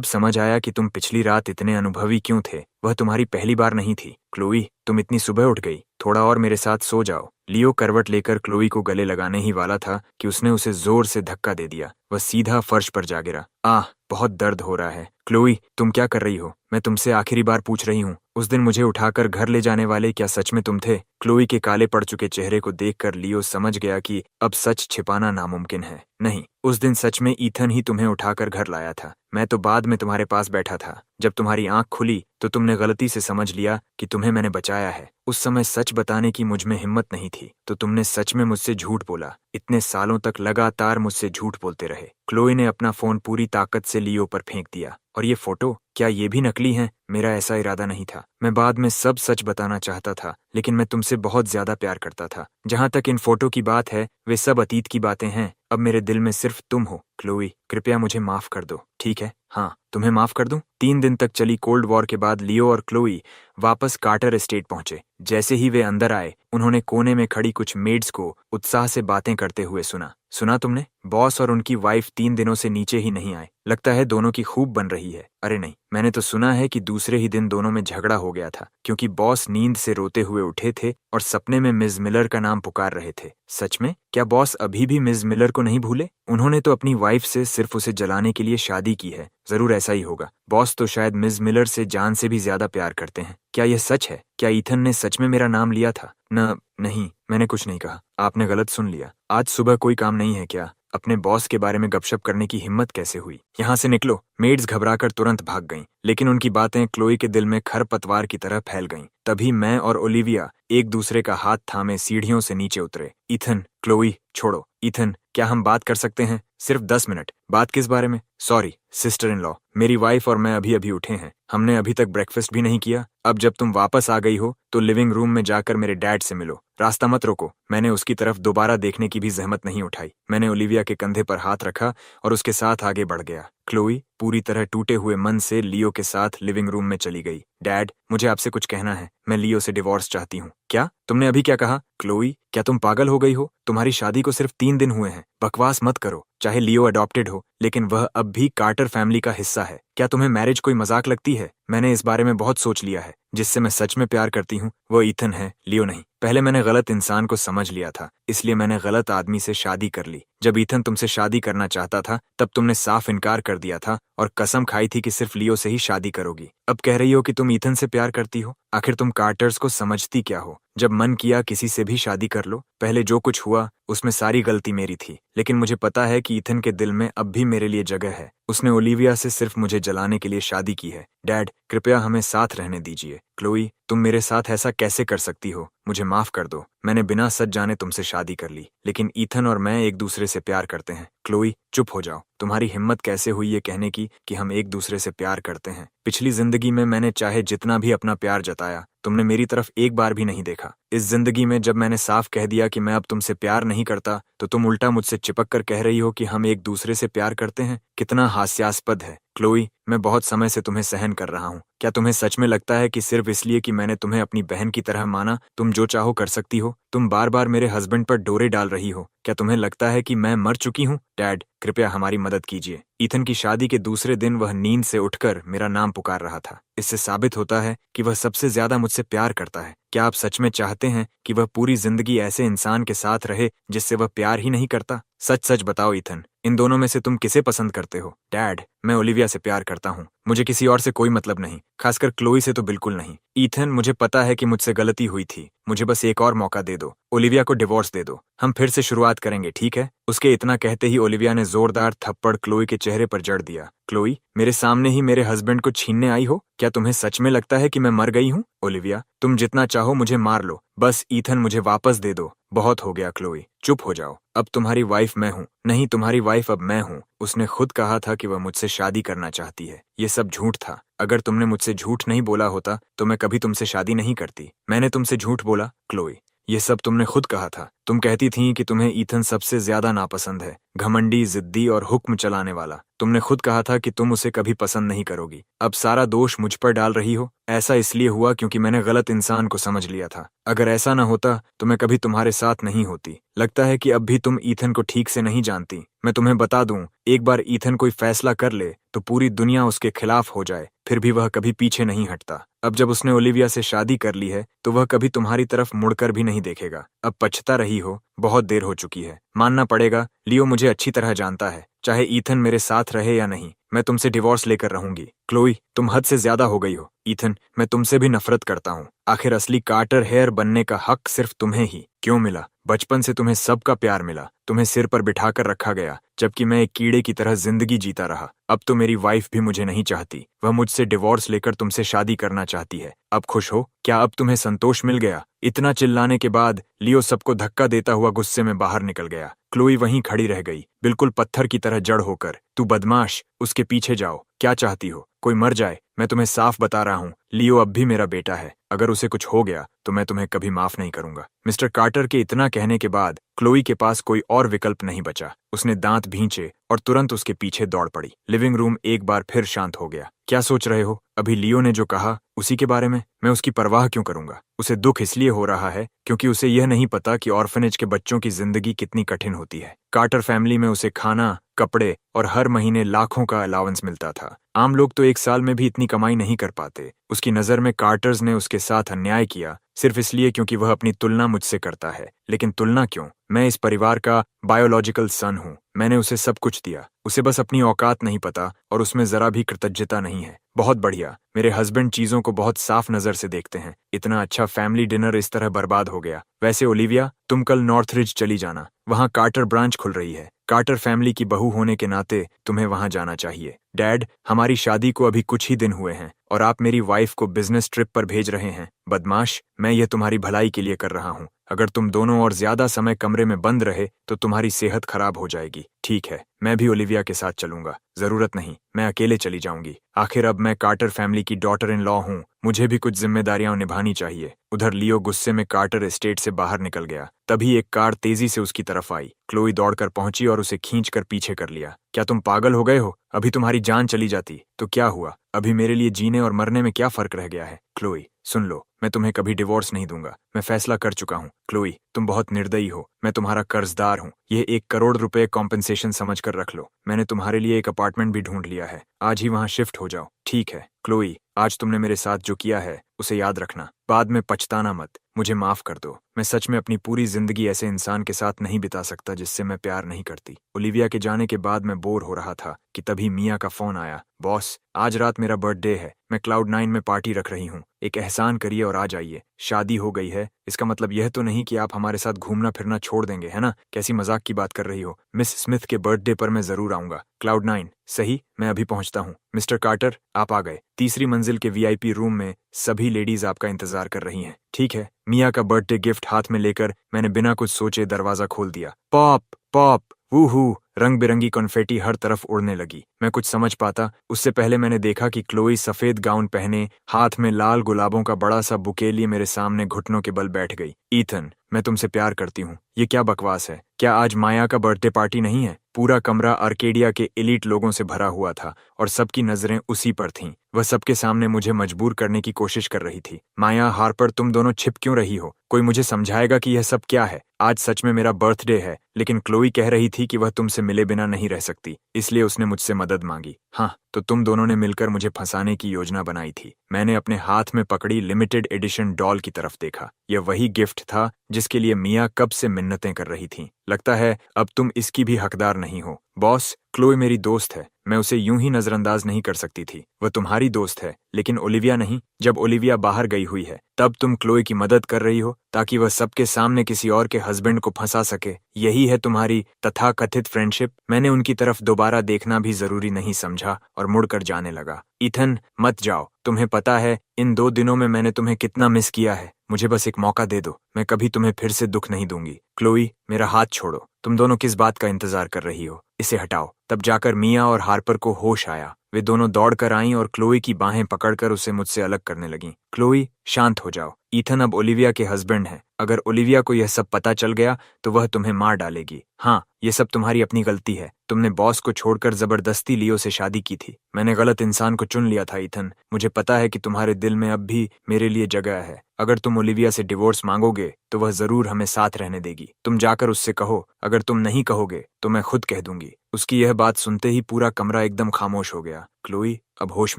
समझ आया कि तुम पिछली रात इतने अनुभवी क्यों थे। वह तुम्हारी पहली बार नहीं थी। क्लोई, तुम इतनी सुबह उठ गई। थोड़ा और मेरे साथ सो जाओ। लियो करवट लेकर क्लोई को गले लगाने ही वाला था कि उसने उसे जोर से धक्का दे दिया। वह सीधा फर्श पर जा गिरा। आह, बहुत दर्द हो रहा है। क्लोई, तुम क्या कर रही हो? मैं तुमसे आखिरी बार पूछ रही हूँ। उस दिन मुझे उठाकर घर ले जाने वाले क्या सच में तुम थे? क्लोई के काले पड़ चुके चेहरे को देखकर लियो समझ गया कि अब सच छिपाना नामुमकिन है। नहीं, उस दिन सच में ईथन ही तुम्हें उठाकर घर लाया था। मैं तो बाद में तुम्हारे पास बैठा था। जब तुम्हारी आंख खुली तो तुमने गलती से समझ लिया कि तुम्हें मैंने बचाया है। उस समय सच बताने की मुझ में हिम्मत नहीं थी, तो तुमने सच में मुझसे झूठ बोला। इतने सालों तक लगातार मुझसे झूठ बोलते रहे। क्लोई ने अपना फोन पूरी ताकत से लियो पर फेंक दिया। और ये फोटो, क्या ये भी नकली हैं? मेरा ऐसा इरादा नहीं था। मैं बाद में सब सच बताना चाहता था, लेकिन मैं तुमसे बहुत ज्यादा प्यार करता था। जहाँ तक इन फोटो की बात है, वे सब अतीत की बातें हैं। अब मेरे दिल में सिर्फ तुम हो। क्लोई, कृपया मुझे माफ कर दो। ठीक है? हाँ, तुम्हें माफ कर दूं? 3 दिन तक चली कोल्ड वॉर के बाद लियो और क्लोई वापस कार्टर एस्टेट पहुंचे। जैसे ही वे अंदर आए, उन्होंने कोने में खड़ी कुछ मेड्स को उत्साह से बातें करते हुए सुना तुमने? बॉस और उनकी वाइफ 3 दिनों से नीचे ही नहीं आए। लगता है दोनों की खूब बन रही है। अरे नहीं, मैंने तो सुना है कि दूसरे ही दिन दोनों में झगड़ा हो गया था क्योंकि बॉस नींद से रोते हुए उठे थे और सपने में मिस मिलर का नाम पुकार रहे थे। सच में? क्या बॉस अभी भी मिस मिलर को नहीं भूले? उन्होंने तो अपनी वाइफ से सिर्फ उसे जलाने के लिए शादी की है। जरूर ऐसा ही होगा। बॉस तो शायद मिस मिलर से जान से भी ज्यादा प्यार करते हैं। क्या यह सच है? क्या ईथन ने सच में मेरा नाम लिया था? नहीं, मैंने कुछ नहीं कहा। आपने गलत सुन लिया। आज सुबह कोई काम नहीं है क्या? अपने बॉस के बारे में गपशप करने की हिम्मत कैसे हुई? यहाँ से निकलो। मेड्स घबराकर तुरंत भाग गईं, लेकिन उनकी बातें क्लोई के दिल में खरपतवार की तरह फैल गईं। तभी मैं और ओलिविया एक दूसरे का हाथ थामे सीढ़ियों से नीचे उतरे। ईथन, क्लोई, छोड़ो। ईथन, क्या हम बात कर सकते हैं? सिर्फ 10 मिनट। बात किस बारे में? सॉरी सिस्टर इन लॉ, मेरी वाइफ और मैं अभी अभी उठे हैं। हमने अभी तक ब्रेकफास्ट भी नहीं किया। अब जब तुम वापस आ गई हो तो लिविंग रूम में जाकर मेरे डैड से मिलो। रास्ता मत रोको। मैंने उसकी तरफ दोबारा देखने की भी जहमत नहीं उठाई। मैंने ओलिविया के कंधे पर हाथ रखा और उसके साथ आगे बढ़ गया। क्लोई पूरी तरह टूटे हुए मन से लियो के साथ लिविंग रूम में चली गई। डैड, मुझे आपसे कुछ कहना है। मैं लियो से डिवोर्स चाहती हूँ। क्या? तुमने अभी क्या कहा? क्लोई, क्या तुम पागल हो गई हो? तुम्हारी शादी को सिर्फ 3 दिन हुए हैं। बकवास मत करो। चाहे लियो अडॉप्टेड हो, लेकिन वह अब भी कार्टर फैमिली का हिस्सा है। क्या तुम्हें मैरिज कोई मजाक लगती है? मैंने इस बारे में बहुत सोच लिया है। जिससे मैं सच में प्यार करती हूँ वो ईथन है, लियो नहीं। पहले मैंने गलत इंसान को समझ लिया था, इसलिए मैंने गलत आदमी से शादी कर ली। जब ईथन तुमसे शादी करना चाहता था तब तुमने साफ इनकार कर दिया था और कसम खाई थी कि सिर्फ लियो से ही शादी करोगी। अब कह रही हो कि तुम ईथन से प्यार करती हो। आखिर तुम कार्टर्स को समझती क्या हो? जब मन किया किसी से भी शादी कर लो। पहले जो कुछ हुआ उसमें सारी गलती मेरी थी, लेकिन मुझे पता है कि ईथन के दिल में अब भी मेरे लिए जगह है। उसने ओलिविया से सिर्फ मुझे जलाने के लिए शादी की है। डैड, कृपया हमें साथ रहने दीजिए। क्लोई, तुम मेरे साथ ऐसा कैसे कर सकती हो? मुझे माफ कर दो। मैंने बिना सच जाने तुमसे शादी कर ली, लेकिन ईथन और मैं एक दूसरे से प्यार करते हैं। क्लोई, चुप हो जाओ। तुम्हारी हिम्मत कैसे हुई ये कहने की कि हम एक दूसरे से प्यार करते हैं? पिछली जिंदगी में मैंने चाहे जितना भी अपना प्यार जताया, तुमने मेरी तरफ एक बार भी नहीं देखा। इस जिंदगी में जब मैंने साफ कह दिया कि मैं अब तुमसे प्यार नहीं करता, तो तुम उल्टा मुझसे चिपक कर कह रही हो कि हम एक दूसरे से प्यार करते हैं। कितना हास्यास्पद है। क्लोई, मैं बहुत समय से तुम्हें सहन कर रहा हूँ। क्या तुम्हें सच में लगता है कि सिर्फ इसलिए कि मैंने तुम्हें अपनी बहन की तरह माना, तुम जो चाहो कर सकती हो? तुम बार बार मेरे हस्बैंड पर डोरे डाल रही हो। क्या तुम्हें लगता है कि मैं मर चुकी हूँ? डैड, कृपया हमारी मदद कीजिए। ईथन की शादी के दूसरे दिन वह नींद से उठकर मेरा नाम पुकार रहा था। इससे साबित होता है कि वह सबसे ज्यादा मुझसे प्यार करता है। क्या आप सच में चाहते हैं कि वह पूरी जिंदगी ऐसे इंसान के साथ रहे जिससे वह प्यार ही नहीं करता? सच सच बताओ ईथन, इन दोनों में से तुम किसे पसंद करते हो? डैड, मैं ओलिविया से प्यार करता हूँ। मुझे किसी और से कोई मतलब नहीं, खासकर क्लोई से तो बिल्कुल नहीं। ईथन, मुझे पता है कि मुझसे गलती हुई थी। मुझे बस एक और मौका दे दो। ओलिविया को डिवोर्स दे दो। हम फिर से शुरुआत करेंगे, ठीक है? उसके इतना कहते ही ओलिविया ने जोरदार थप्पड़ क्लोई के चेहरे पर जड़ दिया। क्लोई, मेरे सामने ही मेरे हस्बैंड को छीनने आई हो? क्या तुम्हें सच में लगता है कि मैं मर गई हूँ? ओलिविया, तुम जितना चाहो मुझे मार लो, बस ईथन मुझे वापस दे दो। बहुत हो गया क्लोई, चुप हो जाओ। अब तुम्हारी वाइफ मैं हूँ। नहीं, तुम्हारी वाइफ अब मैं हूँ। उसने खुद कहा था कि वह मुझसे शादी करना चाहती है। ये सब झूठ था। अगर तुमने मुझसे झूठ नहीं बोला होता तो मैं कभी तुमसे शादी नहीं करती। मैंने तुमसे झूठ बोला? क्लोई, ये सब तुमने खुद कहा था। तुम कहती थी कि तुम्हें ईथन सबसे ज्यादा नापसंद है, घमंडी, जिद्दी और हुक्म चलाने वाला। तुमने खुद कहा था कि तुम उसे कभी पसंद नहीं करोगी। अब सारा दोष मुझ पर डाल रही हो। ऐसा इसलिए हुआ क्योंकि मैंने गलत इंसान को समझ लिया था। अगर ऐसा न होता तो मैं कभी तुम्हारे साथ नहीं होती। लगता है कि अब भी तुम ईथन को ठीक से नहीं जानती। मैं तुम्हें बता दूं, एक बार ईथन कोई फैसला कर ले तो पूरी दुनिया उसके खिलाफ हो जाए, फिर भी वह कभी पीछे नहीं हटता। अब जब उसने ओलिविया से शादी कर ली है तो वह कभी तुम्हारी तरफ मुड़कर भी नहीं देखेगा। अब पछता रही हो, बहुत देर हो चुकी है। मानना पड़ेगा, लियो मुझे अच्छी तरह जानता है। चाहे ईथन मेरे साथ रहे या नहीं, मैं तुमसे डिवोर्स लेकर रहूंगी। क्लोई, तुम हद से ज्यादा हो गई हो। ईथन, मैं तुमसे भी नफरत करता हूँ। आखिर असली कार्टर हेयर बनने का हक सिर्फ तुम्हें ही क्यों मिला? बचपन से तुम्हें सबका प्यार मिला, तुम्हें सिर पर बिठाकर रखा गया, जबकि मैं एक कीड़े की तरह जिंदगी जीता रहा। अब तो मेरी वाइफ भी मुझे नहीं चाहती। वह मुझसे डिवोर्स लेकर तुमसे शादी करना चाहती है। अब खुश हो? क्या अब तुम्हें संतोष मिल गया? इतना चिल्लाने के बाद लियो सबको धक्का देता हुआ गुस्से में बाहर निकल गया। क्लोई वहीं खड़ी रह गई, बिल्कुल पत्थर की तरह जड़ होकर। तू बदमाश, उसके पीछे जाओ। क्या चाहती हो? कोई मर जाए? मैं तुम्हें साफ बता रहा हूँ, लियो अब भी मेरा बेटा है। अगर उसे कुछ हो गया तो मैं तुम्हें कभी माफ नहीं करूंगा। मिस्टर कार्टर के इतना कहने के बाद क्लोई के पास कोई और विकल्प नहीं बचा। उसने दांत भींचे और तुरंत उसके पीछे दौड़ पड़ी। लिविंग रूम एक बार फिर शांत हो गया। क्या सोच रहे हो? अभी लियो ने जो कहा उसी के बारे में? मैं उसकी परवाह क्यों करूंगा? उसे दुख इसलिए हो रहा है क्योंकि उसे यह नहीं पता कि ऑर्फनेज के बच्चों की जिंदगी कितनी कठिन होती है। कार्टर फैमिली में उसे खाना, कपड़े और हर महीने लाखों का अलाउंस मिलता था। आम लोग तो एक साल में भी इतनी कमाई नहीं कर पाते। उसकी नज़र में कार्टर्स ने उसके साथ अन्याय किया, सिर्फ इसलिए क्योंकि वह अपनी तुलना मुझसे करता है। लेकिन तुलना क्यों? मैं इस परिवार का बायोलॉजिकल सन हूँ। मैंने उसे सब कुछ दिया। उसे बस अपनी औकात नहीं पता और उसमें जरा भी कृतज्ञता नहीं है। बहुत बढ़िया। मेरे हस्बैंड चीजों को बहुत साफ नजर से देखते हैं। इतना अच्छा फैमिली डिनर इस तरह बर्बाद हो गया। वैसे ओलिविया, तुम कल नॉर्थरिज चली जाना। वहाँ कार्टर ब्रांच खुल रही है। कार्टर फैमिली की बहू होने के नाते तुम्हें वहाँ जाना चाहिए। डैड, हमारी शादी को अभी कुछ ही दिन हुए हैं और आप मेरी वाइफ को बिजनेस ट्रिप पर भेज रहे हैं। बदमाश, मैं यह तुम्हारी भलाई के लिए कर रहा हूँ। अगर तुम दोनों और ज्यादा समय कमरे में बंद रहे तो तुम्हारी सेहत खराब हो जाएगी। ठीक है, मैं भी ओलिविया के साथ चलूंगा। जरूरत नहीं, मैं अकेले चली जाऊंगी। आखिर अब मैं कार्टर फैमिली की डॉटर इन लॉ हूँ। मुझे भी कुछ जिम्मेदारियां निभानी चाहिए। उधर लियो गुस्से में कार्टर एस्टेट से बाहर निकल गया। तभी एक कार तेजी से उसकी तरफ आई। क्लोई दौड़कर पहुंची और उसे खींचकर पीछे कर लिया। क्या तुम पागल हो गए हो? अभी तुम्हारी जान चली जाती तो क्या हुआ? अभी मेरे लिए जीने और मरने में क्या फर्क रह गया है? क्लोई, सुन लो, मैं तुम्हें कभी डिवोर्स नहीं दूंगा। मैं फैसला कर चुका हूँ। क्लोई, तुम बहुत निर्दयी हो। मैं तुम्हारा कर्जदार हूँ। यह 1 करोड़ रुपए कॉम्पेंसेशन समझकर रख लो। मैंने तुम्हारे लिए एक अपार्टमेंट भी ढूंढ लिया है। आज ही वहां शिफ्ट हो जाओ। ठीक है क्लोई, आज तुमने मेरे साथ जो किया है उसे याद रखना। बाद में पछताना मत। मुझे माफ कर दो। मैं सच में अपनी पूरी जिंदगी ऐसे इंसान के साथ नहीं बिता सकता जिससे मैं प्यार नहीं करती। ओलिविया के जाने के बाद मैं बोर हो रहा था कि तभी मिया का फोन आया। बॉस, आज रात मेरा बर्थडे है। मैं क्लाउड 9 में पार्टी रख रही हूँ। एक एहसान करिए और आ जाइए। शादी हो गई है, इसका मतलब यह तो नहीं कि आप हमारे साथ घूमना फिरना छोड़ देंगे, है ना? कैसी मजाक की बात कर रही हो? मिस स्मिथ के बर्थडे पर मैं जरूर आऊंगा। क्लाउड 9, सही, मैं अभी पहुंचता हूँ। मिस्टर कार्टर, आप आ गए। तीसरी मंजिल के वीआईपी रूम में सभी लेडीज आपका इंतजार कर रही हैं। ठीक है। मिया का बर्थडे गिफ्ट हाथ में लेकर मैंने बिना कुछ सोचे दरवाजा खोल दिया। पॉप पॉप वूहू, रंग बिरंगी कॉन्फेटी हर तरफ उड़ने लगी। मैं कुछ समझ पाता उससे पहले मैंने देखा कि क्लोई सफेद गाउन पहने, हाथ में लाल गुलाबों का बड़ा सा बुके लिए मेरे सामने घुटनों के बल बैठ गई। ईथन, मैं तुमसे प्यार करती हूँ। ये क्या बकवास है? क्या आज माया का बर्थडे पार्टी नहीं है? पूरा कमरा आर्केडिया के एलीट लोगों से भरा हुआ था और सबकी नजरें उसी पर थीं। वह सबके सामने मुझे मजबूर करने की कोशिश कर रही थी। माया, हार्पर, तुम दोनों छिप क्यों रही हो? कोई मुझे समझाएगा कि यह सब क्या है? आज सच में मेरा बर्थडे है, लेकिन क्लोई कह रही थी कि वह तुमसे मिले बिना नहीं रह सकती, इसलिए उसने मुझसे मदद मांगी। हाँ, तो तुम दोनों ने मिलकर मुझे फंसाने की योजना बनाई थी। मैंने अपने हाथ में पकड़ी लिमिटेड एडिशन डॉल की तरफ देखा। यह वही गिफ्ट था जिसके लिए मिया कब से मिन्नतें कर रही थी। लगता है अब तुम इसकी भी हकदार नहीं हो। बॉस, क्लोई मेरी दोस्त है। मैं उसे यूं ही नजरअंदाज नहीं कर सकती थी। वह तुम्हारी दोस्त है, लेकिन ओलिविया नहीं। जब ओलिविया बाहर गई हुई है तब तुम क्लोई की मदद कर रही हो ताकि वह सबके सामने किसी और के हस्बैंड को फंसा सके। यही है तुम्हारी तथाकथित फ्रेंडशिप। मैंने उनकी तरफ दोबारा देखना भी जरूरी नहीं समझा और मुड़कर जाने लगा। ईथन, मत जाओ। तुम्हें पता है इन 2 दिनों में मैंने तुम्हें कितना मिस किया है। मुझे बस एक मौका दे दो। मैं कभी तुम्हें फिर से दुख नहीं दूंगी। क्लोई, मेरा हाथ छोड़ो। तुम दोनों किस बात का इंतजार कर रही हो? इसे हटाओ। तब जाकर मिया और हार्पर को होश आया। वे दोनों दौड़कर आईं और क्लोई की बाहें पकड़कर उसे मुझसे अलग करने लगीं। क्लोई, शांत हो जाओ। ईथन अब ओलिविया के हस्बैंड हैं। अगर ओलिविया को यह सब पता चल गया तो वह तुम्हें मार डालेगी। हाँ, ये सब तुम्हारी अपनी गलती है। तुमने बॉस को छोड़कर जबरदस्ती लियो से शादी की थी। मैंने गलत इंसान को चुन लिया था ईथन। मुझे पता है कि तुम्हारे दिल में अब भी मेरे लिए जगह है। अगर तुम ओलिविया से डिवोर्स मांगोगे तो वह जरूर हमें साथ रहने देगी। तुम जाकर उससे कहो। अगर तुम नहीं कहोगे तो मैं खुद कह दूंगी। उसकी यह बात सुनते ही पूरा कमरा एकदम खामोश हो गया। क्लोई, अब होश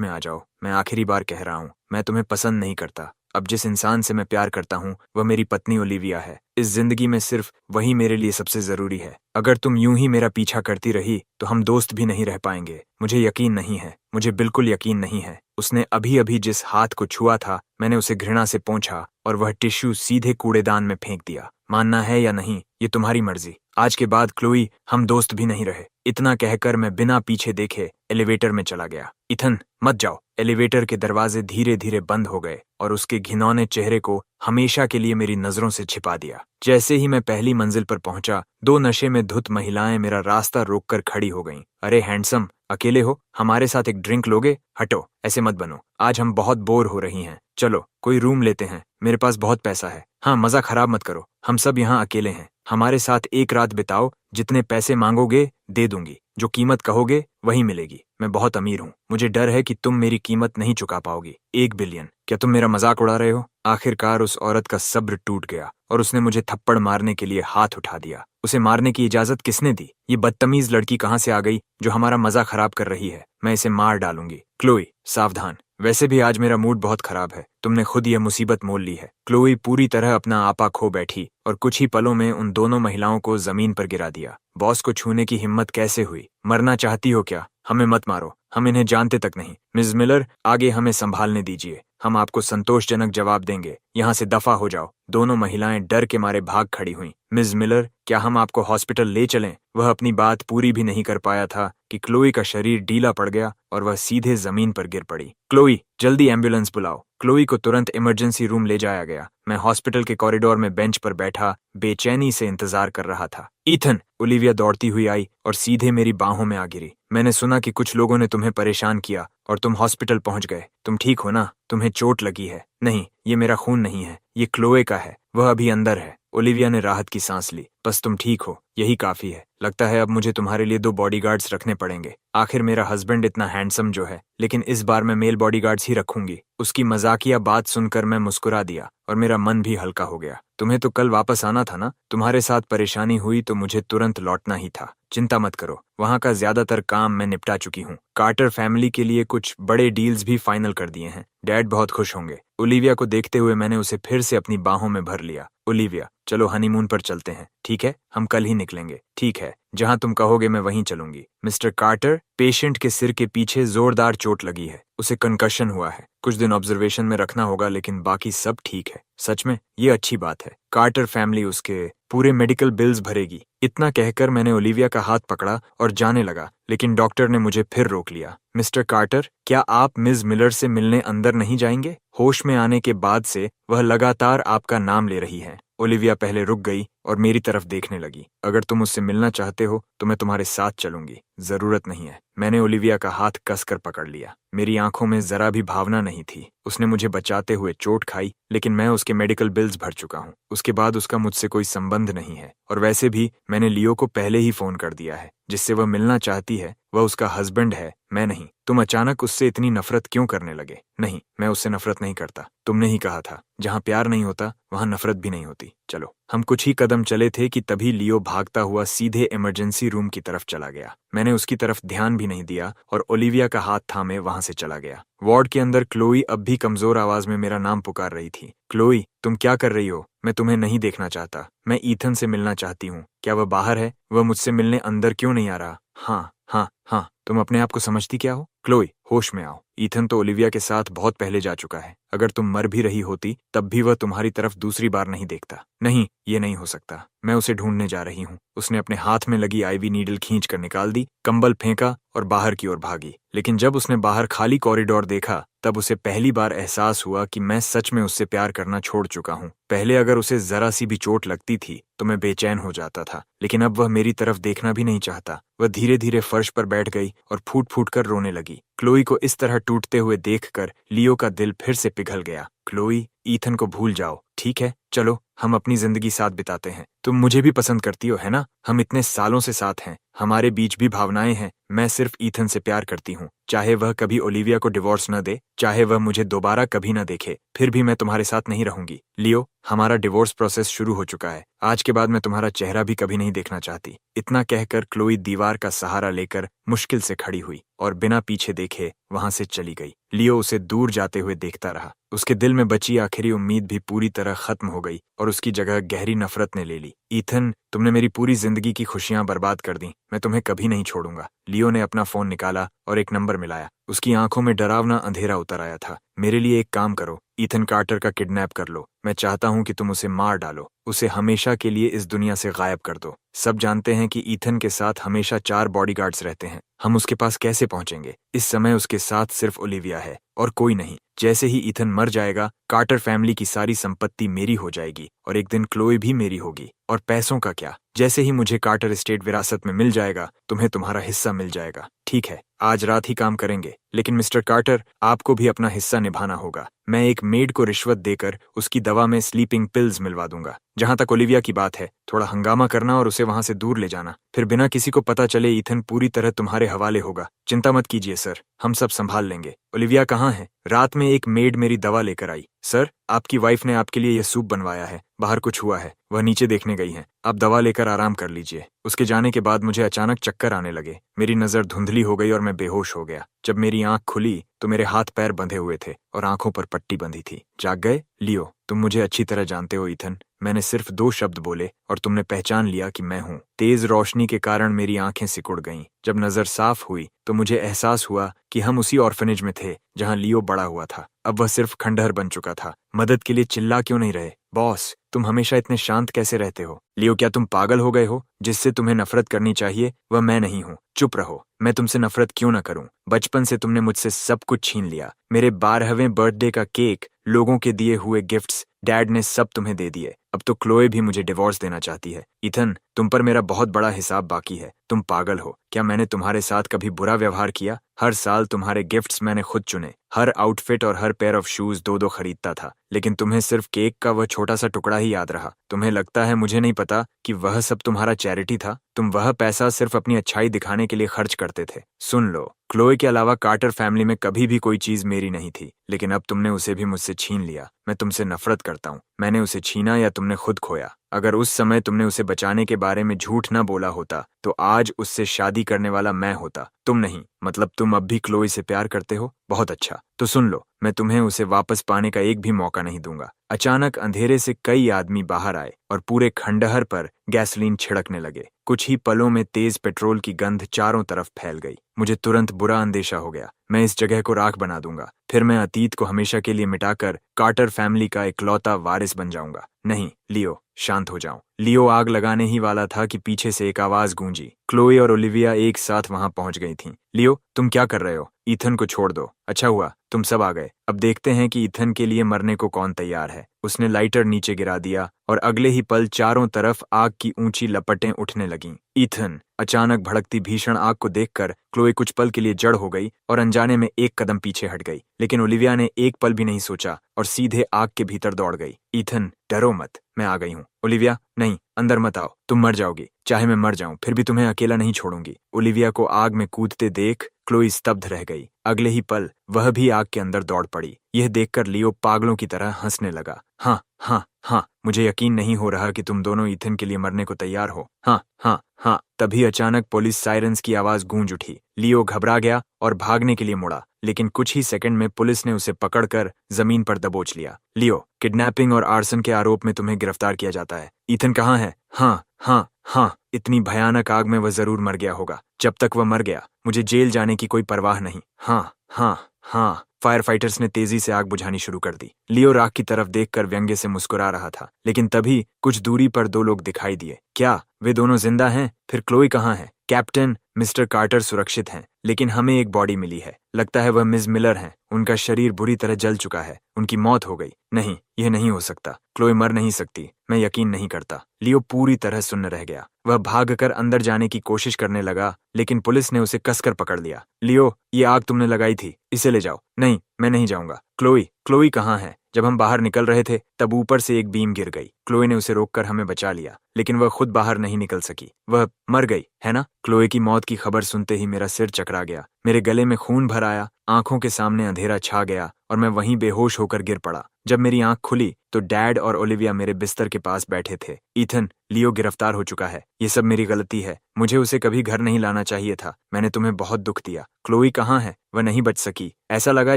में आ जाओ। मैं आखिरी बार कह रहा हूँ, मैं तुम्हें पसंद नहीं करता। अब जिस इंसान से मैं प्यार करता हूँ वह मेरी पत्नी ओलिविया है। इस जिंदगी में सिर्फ वही मेरे लिए सबसे जरूरी है। अगर तुम यूं ही मेरा पीछा करती रही तो हम दोस्त भी नहीं रह पाएंगे। मुझे यकीन नहीं है, मुझे बिल्कुल यकीन नहीं है। उसने अभी अभी जिस हाथ को छुआ था मैंने उसे घृणा से पोंछा और वह टिश्यू सीधे कूड़ेदान में फेंक दिया। मानना है या नहीं, ये तुम्हारी मर्जी। आज के बाद क्लोई, हम दोस्त भी नहीं रहे। इतना कहकर मैं बिना पीछे देखे एलिवेटर में चला गया। इथन, मत जाओ। एलिवेटर के दरवाजे धीरे धीरे बंद हो गए और उसके घिनौने चेहरे को हमेशा के लिए मेरी नजरों से छिपा दिया। जैसे ही मैं पहली मंजिल पर पहुंचा, 2 नशे में धुत महिलाएं मेरा रास्ता रोककर खड़ी हो गईं। अरे हैंडसम, अकेले हो? हमारे साथ एक ड्रिंक लोगे? हटो, ऐसे मत बनो। आज हम बहुत बोर हो रही हैं। चलो कोई रूम लेते हैं। मेरे पास बहुत पैसा है। हाँ, मजा खराब मत करो। हम सब यहाँ अकेले हैं। हमारे साथ एक रात बिताओ। जितने पैसे मांगोगे दे दूंगी। जो कीमत कहोगे वही मिलेगी। मैं बहुत अमीर हूँ। मुझे डर है कि तुम मेरी कीमत नहीं चुका पाओगी। 1 बिलियन। क्या तुम मेरा मजाक उड़ा रहे हो? आखिरकार उस औरत का सब्र टूट गया और उसने मुझे थप्पड़ मारने के लिए हाथ उठा दिया। उसे मारने की इजाजत किसने दी? ये बदतमीज लड़की कहाँ से आ गई जो हमारा मजा खराब कर रही है? मैं इसे मार डालूंगी। क्लोई, सावधान। वैसे भी आज मेरा मूड बहुत खराब है। तुमने खुद यह मुसीबत मोल ली है। क्लोई पूरी तरह अपना आपा खो बैठी और कुछ ही पलों में उन दोनों महिलाओं को जमीन पर गिरा दिया। बॉस को छूने की हिम्मत कैसे हुई? मरना चाहती हो क्या? हमें मत मारो, हम इन्हें जानते तक नहीं। मिस मिलर, आगे हमें संभालने दीजिए, हम आपको संतोषजनक जवाब देंगे। यहाँ से दफा हो जाओ। दोनों महिलाएं डर के मारे भाग खड़ी हुईं। मिस मिलर, क्या हम आपको हॉस्पिटल ले चलें? वह अपनी बात पूरी भी नहीं कर पाया था कि क्लोई का शरीर ढीला पड़ गया और वह सीधे जमीन पर गिर पड़ी। क्लोई, जल्दी एम्बुलेंस बुलाओ। क्लोई को तुरंत इमरजेंसी रूम ले जाया गया। मैं हॉस्पिटल के कॉरिडोर में बेंच पर बैठा बेचैनी से इंतजार कर रहा था। ईथन, ओलिविया दौड़ती हुई आई और सीधे मेरी बाहों में आ गिरी। मैंने सुना कि कुछ लोगों ने तुम्हें परेशान किया और तुम हॉस्पिटल पहुंच गए। तुम ठीक हो ना? तुम्हें चोट लगी है? नहीं, ये मेरा खून नहीं है, ये क्लोए का है। वह अभी अंदर है। ओलिविया ने राहत की सांस ली। बस तुम ठीक हो, यही काफी है। लगता है अब मुझे तुम्हारे लिए 2 बॉडीगार्ड्स रखने पड़ेंगे। आखिर मेरा हस्बैंड इतना हैंडसम जो है, लेकिन इस बार मैं मेल बॉडीगार्ड्स ही रखूंगी। उसकी मजाकिया बात सुनकर मैं मुस्कुरा दिया और मेरा मन भी हल्का हो गया। तुम्हें तो कल वापस आना था ना? तुम्हारे साथ परेशानी हुई तो मुझे तुरंत लौटना ही था। चिंता मत करो, वहाँ का ज्यादातर काम मैं निपटा चुकी हूँ। कार्टर फैमिली के लिए कुछ बड़े डील्स भी फाइनल कर दिए हैं। डैड बहुत खुश होंगे। ओलिविया को देखते हुए मैंने उसे फिर से अपनी बाहों में भर लिया। ओलिविया, चलो हनीमून पर चलते हैं, ठीक है? हम कल ही निकलेंगे। ठीक है, जहाँ तुम कहोगे मैं वहीं चलूंगी। मिस्टर कार्टर, पेशेंट के सिर के पीछे जोरदार चोट लगी है। उसे कंकशन हुआ है। कुछ दिन ऑब्जर्वेशन में रखना होगा, लेकिन बाकी सब ठीक है। सच में? ये अच्छी बात है। कार्टर फैमिली उसके पूरे मेडिकल बिल्स भरेगी। इतना कहकर मैंने ओलिविया का हाथ पकड़ा और जाने लगा, लेकिन डॉक्टर ने मुझे फिर रोक लिया। मिस्टर कार्टर, क्या आप मिस मिलर से मिलने अंदर नहीं जाएंगे? होश में आने के बाद से वह लगातार आपका नाम ले रही है। ओलिविया पहले रुक गई और मेरी तरफ देखने लगी। अगर तुम उससे मिलना चाहते हो तो मैं तुम्हारे साथ चलूंगी। जरूरत नहीं है। मैंने ओलिविया का हाथ कसकर पकड़ लिया। मेरी आंखों में जरा भी भावना नहीं थी। उसने मुझे बचाते हुए चोट खाई, लेकिन मैं उसके मेडिकल बिल्स भर चुका हूँ। उसके बाद उसका मुझसे कोई संबंध नहीं है। और वैसे भी मैंने लियो को पहले ही फोन कर दिया है। जिससे वह मिलना चाहती है वह उसका हस्बैंड है, मैं नहीं। तुम अचानक उससे इतनी नफरत क्यों करने लगे? नहीं, मैं उससे नफरत नहीं करता। तुमने ही कहा था, जहाँ प्यार नहीं होता वहाँ नफरत भी नहीं होती। चलो। हम कुछ ही कदम चले थे कि तभी लियो भागता हुआ सीधे इमरजेंसी रूम की तरफ चला गया। मैंने उसकी तरफ ध्यान भी नहीं दिया और ओलिविया का हाथ थामे वहां से चला गया। वार्ड के अंदर क्लोई अब भी कमजोर आवाज में मेरा नाम पुकार रही थी। क्लोई, तुम क्या कर रही हो? मैं तुम्हें नहीं देखना चाहता। मैं ईथन से मिलना चाहती हूँ। क्या वह बाहर है? वह मुझसे मिलने अंदर क्यों नहीं आ रहा? हाँ हाँ हाँ, तुम अपने आप को समझती क्या हो? क्लोई, होश में आओ। ईथन तो ओलिविया के साथ बहुत पहले जा चुका है। अगर तुम मर भी रही होती तब भी वह तुम्हारी तरफ दूसरी बार नहीं देखता। नहीं, ये नहीं हो सकता। मैं उसे ढूंढने जा रही हूँ। उसने अपने हाथ में लगी आईवी नीडल खींच कर निकाल दी, कंबल फेंका और बाहर की ओर भागी। लेकिन जब उसने बाहर खाली कॉरिडोर देखा तब उसे पहली बार एहसास हुआ कि मैं सच में उससे प्यार करना छोड़ चुका हूँ। पहले अगर उसे जरा सी भी चोट लगती थी तो मैं बेचैन हो जाता था, लेकिन अब वह मेरी तरफ देखना भी नहीं चाहता। वह धीरे धीरे फर्श पर बैठ गई और फूट फूट कर रोने लगी। क्लोई को इस तरह टूटते हुए देखकर लियो का दिल फिर से पिघल गया। क्लोई, ईथन को भूल जाओ, ठीक है? चलो, हम अपनी जिंदगी साथ बिताते हैं। तुम मुझे भी पसंद करती हो, है ना? हम इतने सालों से साथ हैं, हमारे बीच भी भावनाएं हैं। मैं सिर्फ ईथन से प्यार करती हूँ। चाहे वह कभी ओलिविया को डिवोर्स न दे, चाहे वह मुझे दोबारा कभी न देखे, फिर भी मैं तुम्हारे साथ नहीं रहूंगी। लियो, हमारा डिवोर्स प्रोसेस शुरू हो चुका है। आज के बाद मैं तुम्हारा चेहरा भी कभी नहीं देखना चाहती। इतना कहकर क्लोई दीवार का सहारा लेकर मुश्किल से खड़ी हुई और बिना पीछे देखे वहां से चली गई। लियो उसे दूर जाते हुए देखता रहा। उसके दिल में बची आखिरी उम्मीद भी पूरी तरह खत्म हो गई और उसकी जगह गहरी नफरत ने ले ली। ईथन, तुमने मेरी पूरी जिंदगी की खुशियां बर्बाद कर दी। मैं तुम्हें कभी नहीं छोड़ूंगा। लियो ने अपना फोन निकाला और एक नंबर मिलाया। उसकी आंखों में डरावना अंधेरा उतर आया था। मेरे लिए एक काम करो, ईथन कार्टर का किडनैप कर लो। मैं चाहता हूं कि तुम उसे मार डालो, उसे हमेशा के लिए इस दुनिया से गायब कर दो। सब जानते हैं कि ईथन के साथ हमेशा 4 बॉडीगार्ड्स रहते हैं। हम उसके पास कैसे पहुंचेंगे? इस समय उसके साथ सिर्फ ओलिविया है और कोई नहीं। जैसे ही ईथन मर जाएगा, कार्टर फैमिली की सारी संपत्ति मेरी हो जाएगी और एक दिन क्लोई भी मेरी होगी। और पैसों का क्या? जैसे ही मुझे कार्टर एस्टेट विरासत में मिल जाएगा, तुम्हें तुम्हारा हिस्सा मिल जाएगा, ठीक? ठीक है, आज रात ही काम करेंगे, लेकिन मिस्टर कार्टर, आपको भी अपना हिस्सा निभाना होगा। मैं एक मेड को रिश्वत देकर उसकी दवा में स्लीपिंग पिल्स मिलवा दूंगा। जहां तक ओलिविया की बात है, थोड़ा हंगामा करना और उसे वहां से दूर ले जाना, फिर बिना किसी को पता चले ईथन पूरी तरह तुम्हारे हवाले होगा। चिंता मत कीजिए सर, हम सब संभाल लेंगे। ओलिविया कहाँ है? रात में एक मेड मेरी दवा लेकर आई। सर, आपकी वाइफ ने आपके लिए यह सूप बनवाया है। बाहर कुछ हुआ है, वह नीचे देखने गई हैं। आप दवा लेकर आराम कर लीजिए। उसके जाने के बाद मुझे अचानक चक्कर आने लगे। मेरी नजर धुंधली हो गई और मैं बेहोश हो गया। जब मेरी आंख खुली तो मेरे हाथ पैर बंधे हुए थे और आंखों पर पट्टी बंधी थी। जाग गए? लियो, तुम मुझे अच्छी तरह जानते हो ईथन। मैंने सिर्फ 2 शब्द बोले और तुमने पहचान लिया कि मैं हूँ। तेज रोशनी के कारण मेरी आंखें सिकुड़ गईं। जब नजर साफ हुई तो मुझे एहसास हुआ कि हम उसी ऑर्फनेज में थे जहाँ लियो बड़ा हुआ था। अब वह सिर्फ खंडहर बन चुका था। मदद के लिए चिल्ला क्यों नहीं रहे? बॉस, तुम हमेशा इतने शांत कैसे रहते हो? लियो, क्या तुम पागल हो गए हो? जिससे तुम्हें नफरत करनी चाहिए वह मैं नहीं हूँ। चुप रहो। मैं तुमसे नफरत क्यों ना करूं? बचपन से तुमने मुझसे सब कुछ छीन लिया। मेरे 12वें बर्थडे का केक, लोगों के दिए हुए गिफ्ट्स, डैड ने सब तुम्हें दे दिए। अब तो क्लोए भी मुझे डिवोर्स देना चाहती है। ईथन, तुम पर मेरा बहुत बड़ा हिसाब बाकी है। तुम पागल हो। क्या मैंने तुम्हारे साथ कभी बुरा व्यवहार किया? हर साल तुम्हारे गिफ्ट्स मैंने खुद चुने। हर आउटफिट और हर पेयर ऑफ शूज 2-2 खरीदता था, लेकिन तुम्हें सिर्फ केक का वह छोटा सा टुकड़ा ही याद रहा। तुम्हें लगता है मुझे नहीं पता कि वह सब तुम्हारा चैरिटी था? तुम वह पैसा सिर्फ अपनी अच्छाई दिखाने के लिए खर्च करते थे। सुन लो, क्लोए के अलावा कार्टर फैमिली में कभी भी कोई चीज मेरी नहीं थी, लेकिन अब तुमने उसे भी मुझसे छीन लिया। मैं तुमसे नफरत करता हूँ। मैंने उसे छीना या तुमने खुद खोया? अगर उस समय तुमने उसे बचाने के बारे में झूठ न बोला होता तो आज उससे शादी करने वाला मैं होता, तुम नहीं। मतलब तुम अब भी क्लोई से प्यार करते हो? बहुत अच्छा, तो सुन लो, मैं तुम्हें उसे वापस पाने का एक भी मौका नहीं दूंगा। अचानक अंधेरे से कई आदमी बाहर आए और पूरे खंडहर पर गैसोलीन छिड़कने लगे। कुछ ही पलों में तेज पेट्रोल की गंध चारों तरफ फैल गई। मुझे तुरंत बुरा अंदेशा हो गया। मैं इस जगह को राख बना दूंगा। फिर मैं अतीत को हमेशा के लिए मिटाकर कार्टर फैमिली का इकलौता वारिस बन जाऊंगा। नहीं, लियो, शांत हो जाओ। लियो आग लगाने ही वाला था कि पीछे से एक आवाज गूंजी। क्लोई और ओलिविया एक साथ वहां पहुंच गई थीं। लियो, तुम क्या कर रहे हो? ईथन को छोड़ दो। अच्छा हुआ तुम सब आ गए। अब देखते हैं कि ईथन के लिए मरने को कौन तैयार है। उसने लाइटर नीचे गिरा दिया और अगले ही पल चारों तरफ आग की ऊंची लपटें उठने लगीं। ईथन! अचानक भड़कती भीषण आग को देखकर क्लोई कुछ पल के लिए जड़ हो गई और अनजाने में एक कदम पीछे हट गई। लेकिन ओलिविया ने एक पल भी नहीं सोचा और सीधे आग के भीतर दौड़ गई। ईथन, डरो मत, मैं आ गई हूँ। ओलिविया, नहीं, अंदर मत आओ, तुम मर जाओगी। चाहे मैं मर जाऊं फिर भी तुम्हें अकेला नहीं छोड़ूंगी। ओलिविया को आग में कूदते देख क्लोई स्तब्ध रह गई। अगले ही पल वह भी आग के अंदर दौड़ पड़ी। यह देखकर लियो पागलों की तरह हंसने लगा। हाँ हाँ हाँ, मुझे यकीन नहीं हो रहा कि तुम दोनों ईथन के लिए मरने को तैयार हो। हाँ हाँ हाँ। तभी अचानक पुलिस सायरन्स की आवाज गूंज उठी। लियो घबरा गया और भागने के लिए मुड़ा, लेकिन कुछ ही सेकंड में पुलिस ने उसे पकड़कर जमीन पर दबोच लिया। लियो, किडनैपिंग और आर्सन के आरोप में तुम्हें गिरफ्तार किया जाता है। ईथन कहाँ है? हाँ हाँ हाँ, इतनी भयानक आग में वह जरूर मर गया होगा। जब तक वह मर गया मुझे जेल जाने की कोई परवाह नहीं। हाँ हाँ हाँ। फायर फाइटर्स ने तेजी से आग बुझानी शुरू कर दी। लियो राख की तरफ देखकर व्यंग्य से मुस्कुरा रहा था, लेकिन तभी कुछ दूरी पर 2 लोग दिखाई दिए। क्या वे दोनों जिंदा हैं? फिर क्लोई कहाँ है? कैप्टन, मिस्टर कार्टर सुरक्षित हैं, लेकिन हमें एक बॉडी मिली है। लगता है वह मिस मिलर हैं। उनका शरीर बुरी तरह जल चुका है। उनकी मौत हो गई। नहीं, यह नहीं हो सकता। क्लोई मर नहीं सकती। मैं यकीन नहीं करता। लियो पूरी तरह सुन्न रह गया। वह भागकर अंदर जाने की कोशिश करने लगा, लेकिन पुलिस ने उसे कसकर पकड़ लिया। लियो, ये आग तुमने लगाई थी, इसे ले जाओ। नहीं, मैं नहीं जाऊंगा। क्लोई, क्लोई कहाँ है? जब हम बाहर निकल रहे थे तब ऊपर से एक बीम गिर गई। क्लोई ने उसे रोककर हमें बचा लिया, लेकिन वह खुद बाहर नहीं निकल सकी। वह मर गई, है ना? क्लोई की मौत की खबर सुनते ही मेरा सिर चकरा गया। मेरे गले में खून भर आया, आंखों के सामने अंधेरा छा गया और मैं वहीं बेहोश होकर गिर पड़ा। जब मेरी आंख खुली तो डैड और ओलिविया मेरे बिस्तर के पास बैठे थे। ईथन, लियो गिरफ्तार हो चुका है। ये सब मेरी गलती है। मुझे उसे कभी घर नहीं लाना चाहिए था। मैंने तुम्हें बहुत दुख दिया। क्लोई कहाँ है? वह नहीं बच सकी। ऐसा लगा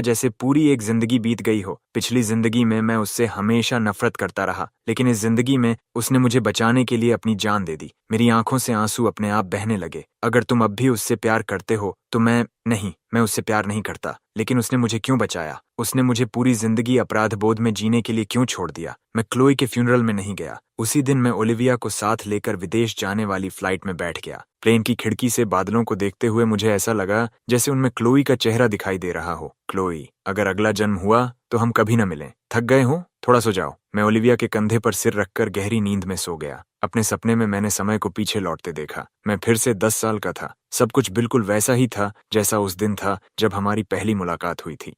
जैसे पूरी एक जिंदगी बीत गई हो। पिछली जिंदगी में मैं उससे हमेशा नफरत करता रहा, लेकिन इस जिंदगी में उसने मुझे बचाने के लिए अपनी जान दे दी। मेरी आंखों से आंसू अपने आप बहने लगे। अगर तुम अब भी उससे प्यार करते हो तो मैं उससे प्यार नहीं करता। लेकिन उसने मुझे क्यों बचाया? उसने मुझे पूरी जिंदगी अपराध बोध में जीने के लिए क्यों छोड़ दिया? मैं क्लोई के फ्यूनरल में नहीं गया। उसी दिन मैं ओलिविया को साथ लेकर विदेश जाने वाली फ्लाइट में बैठ गया। प्लेन की खिड़की से बादलों को देखते हुए मुझे ऐसा लगा जैसे उनमें क्लोई का चेहरा दिखाई दे रहा हो। क्लोई, अगर अगला जन्म हुआ तो हम कभी न मिलें। थक गए हो? थोड़ा सो जाओ। मैं ओलिविया के कंधे पर सिर रखकर गहरी नींद में सो गया। अपने सपने में मैंने समय को पीछे लौटते देखा। मैं फिर से 10 साल का था। सब कुछ बिल्कुल वैसा ही था जैसा उस दिन था जब हमारी पहली मुलाकात हुई थी।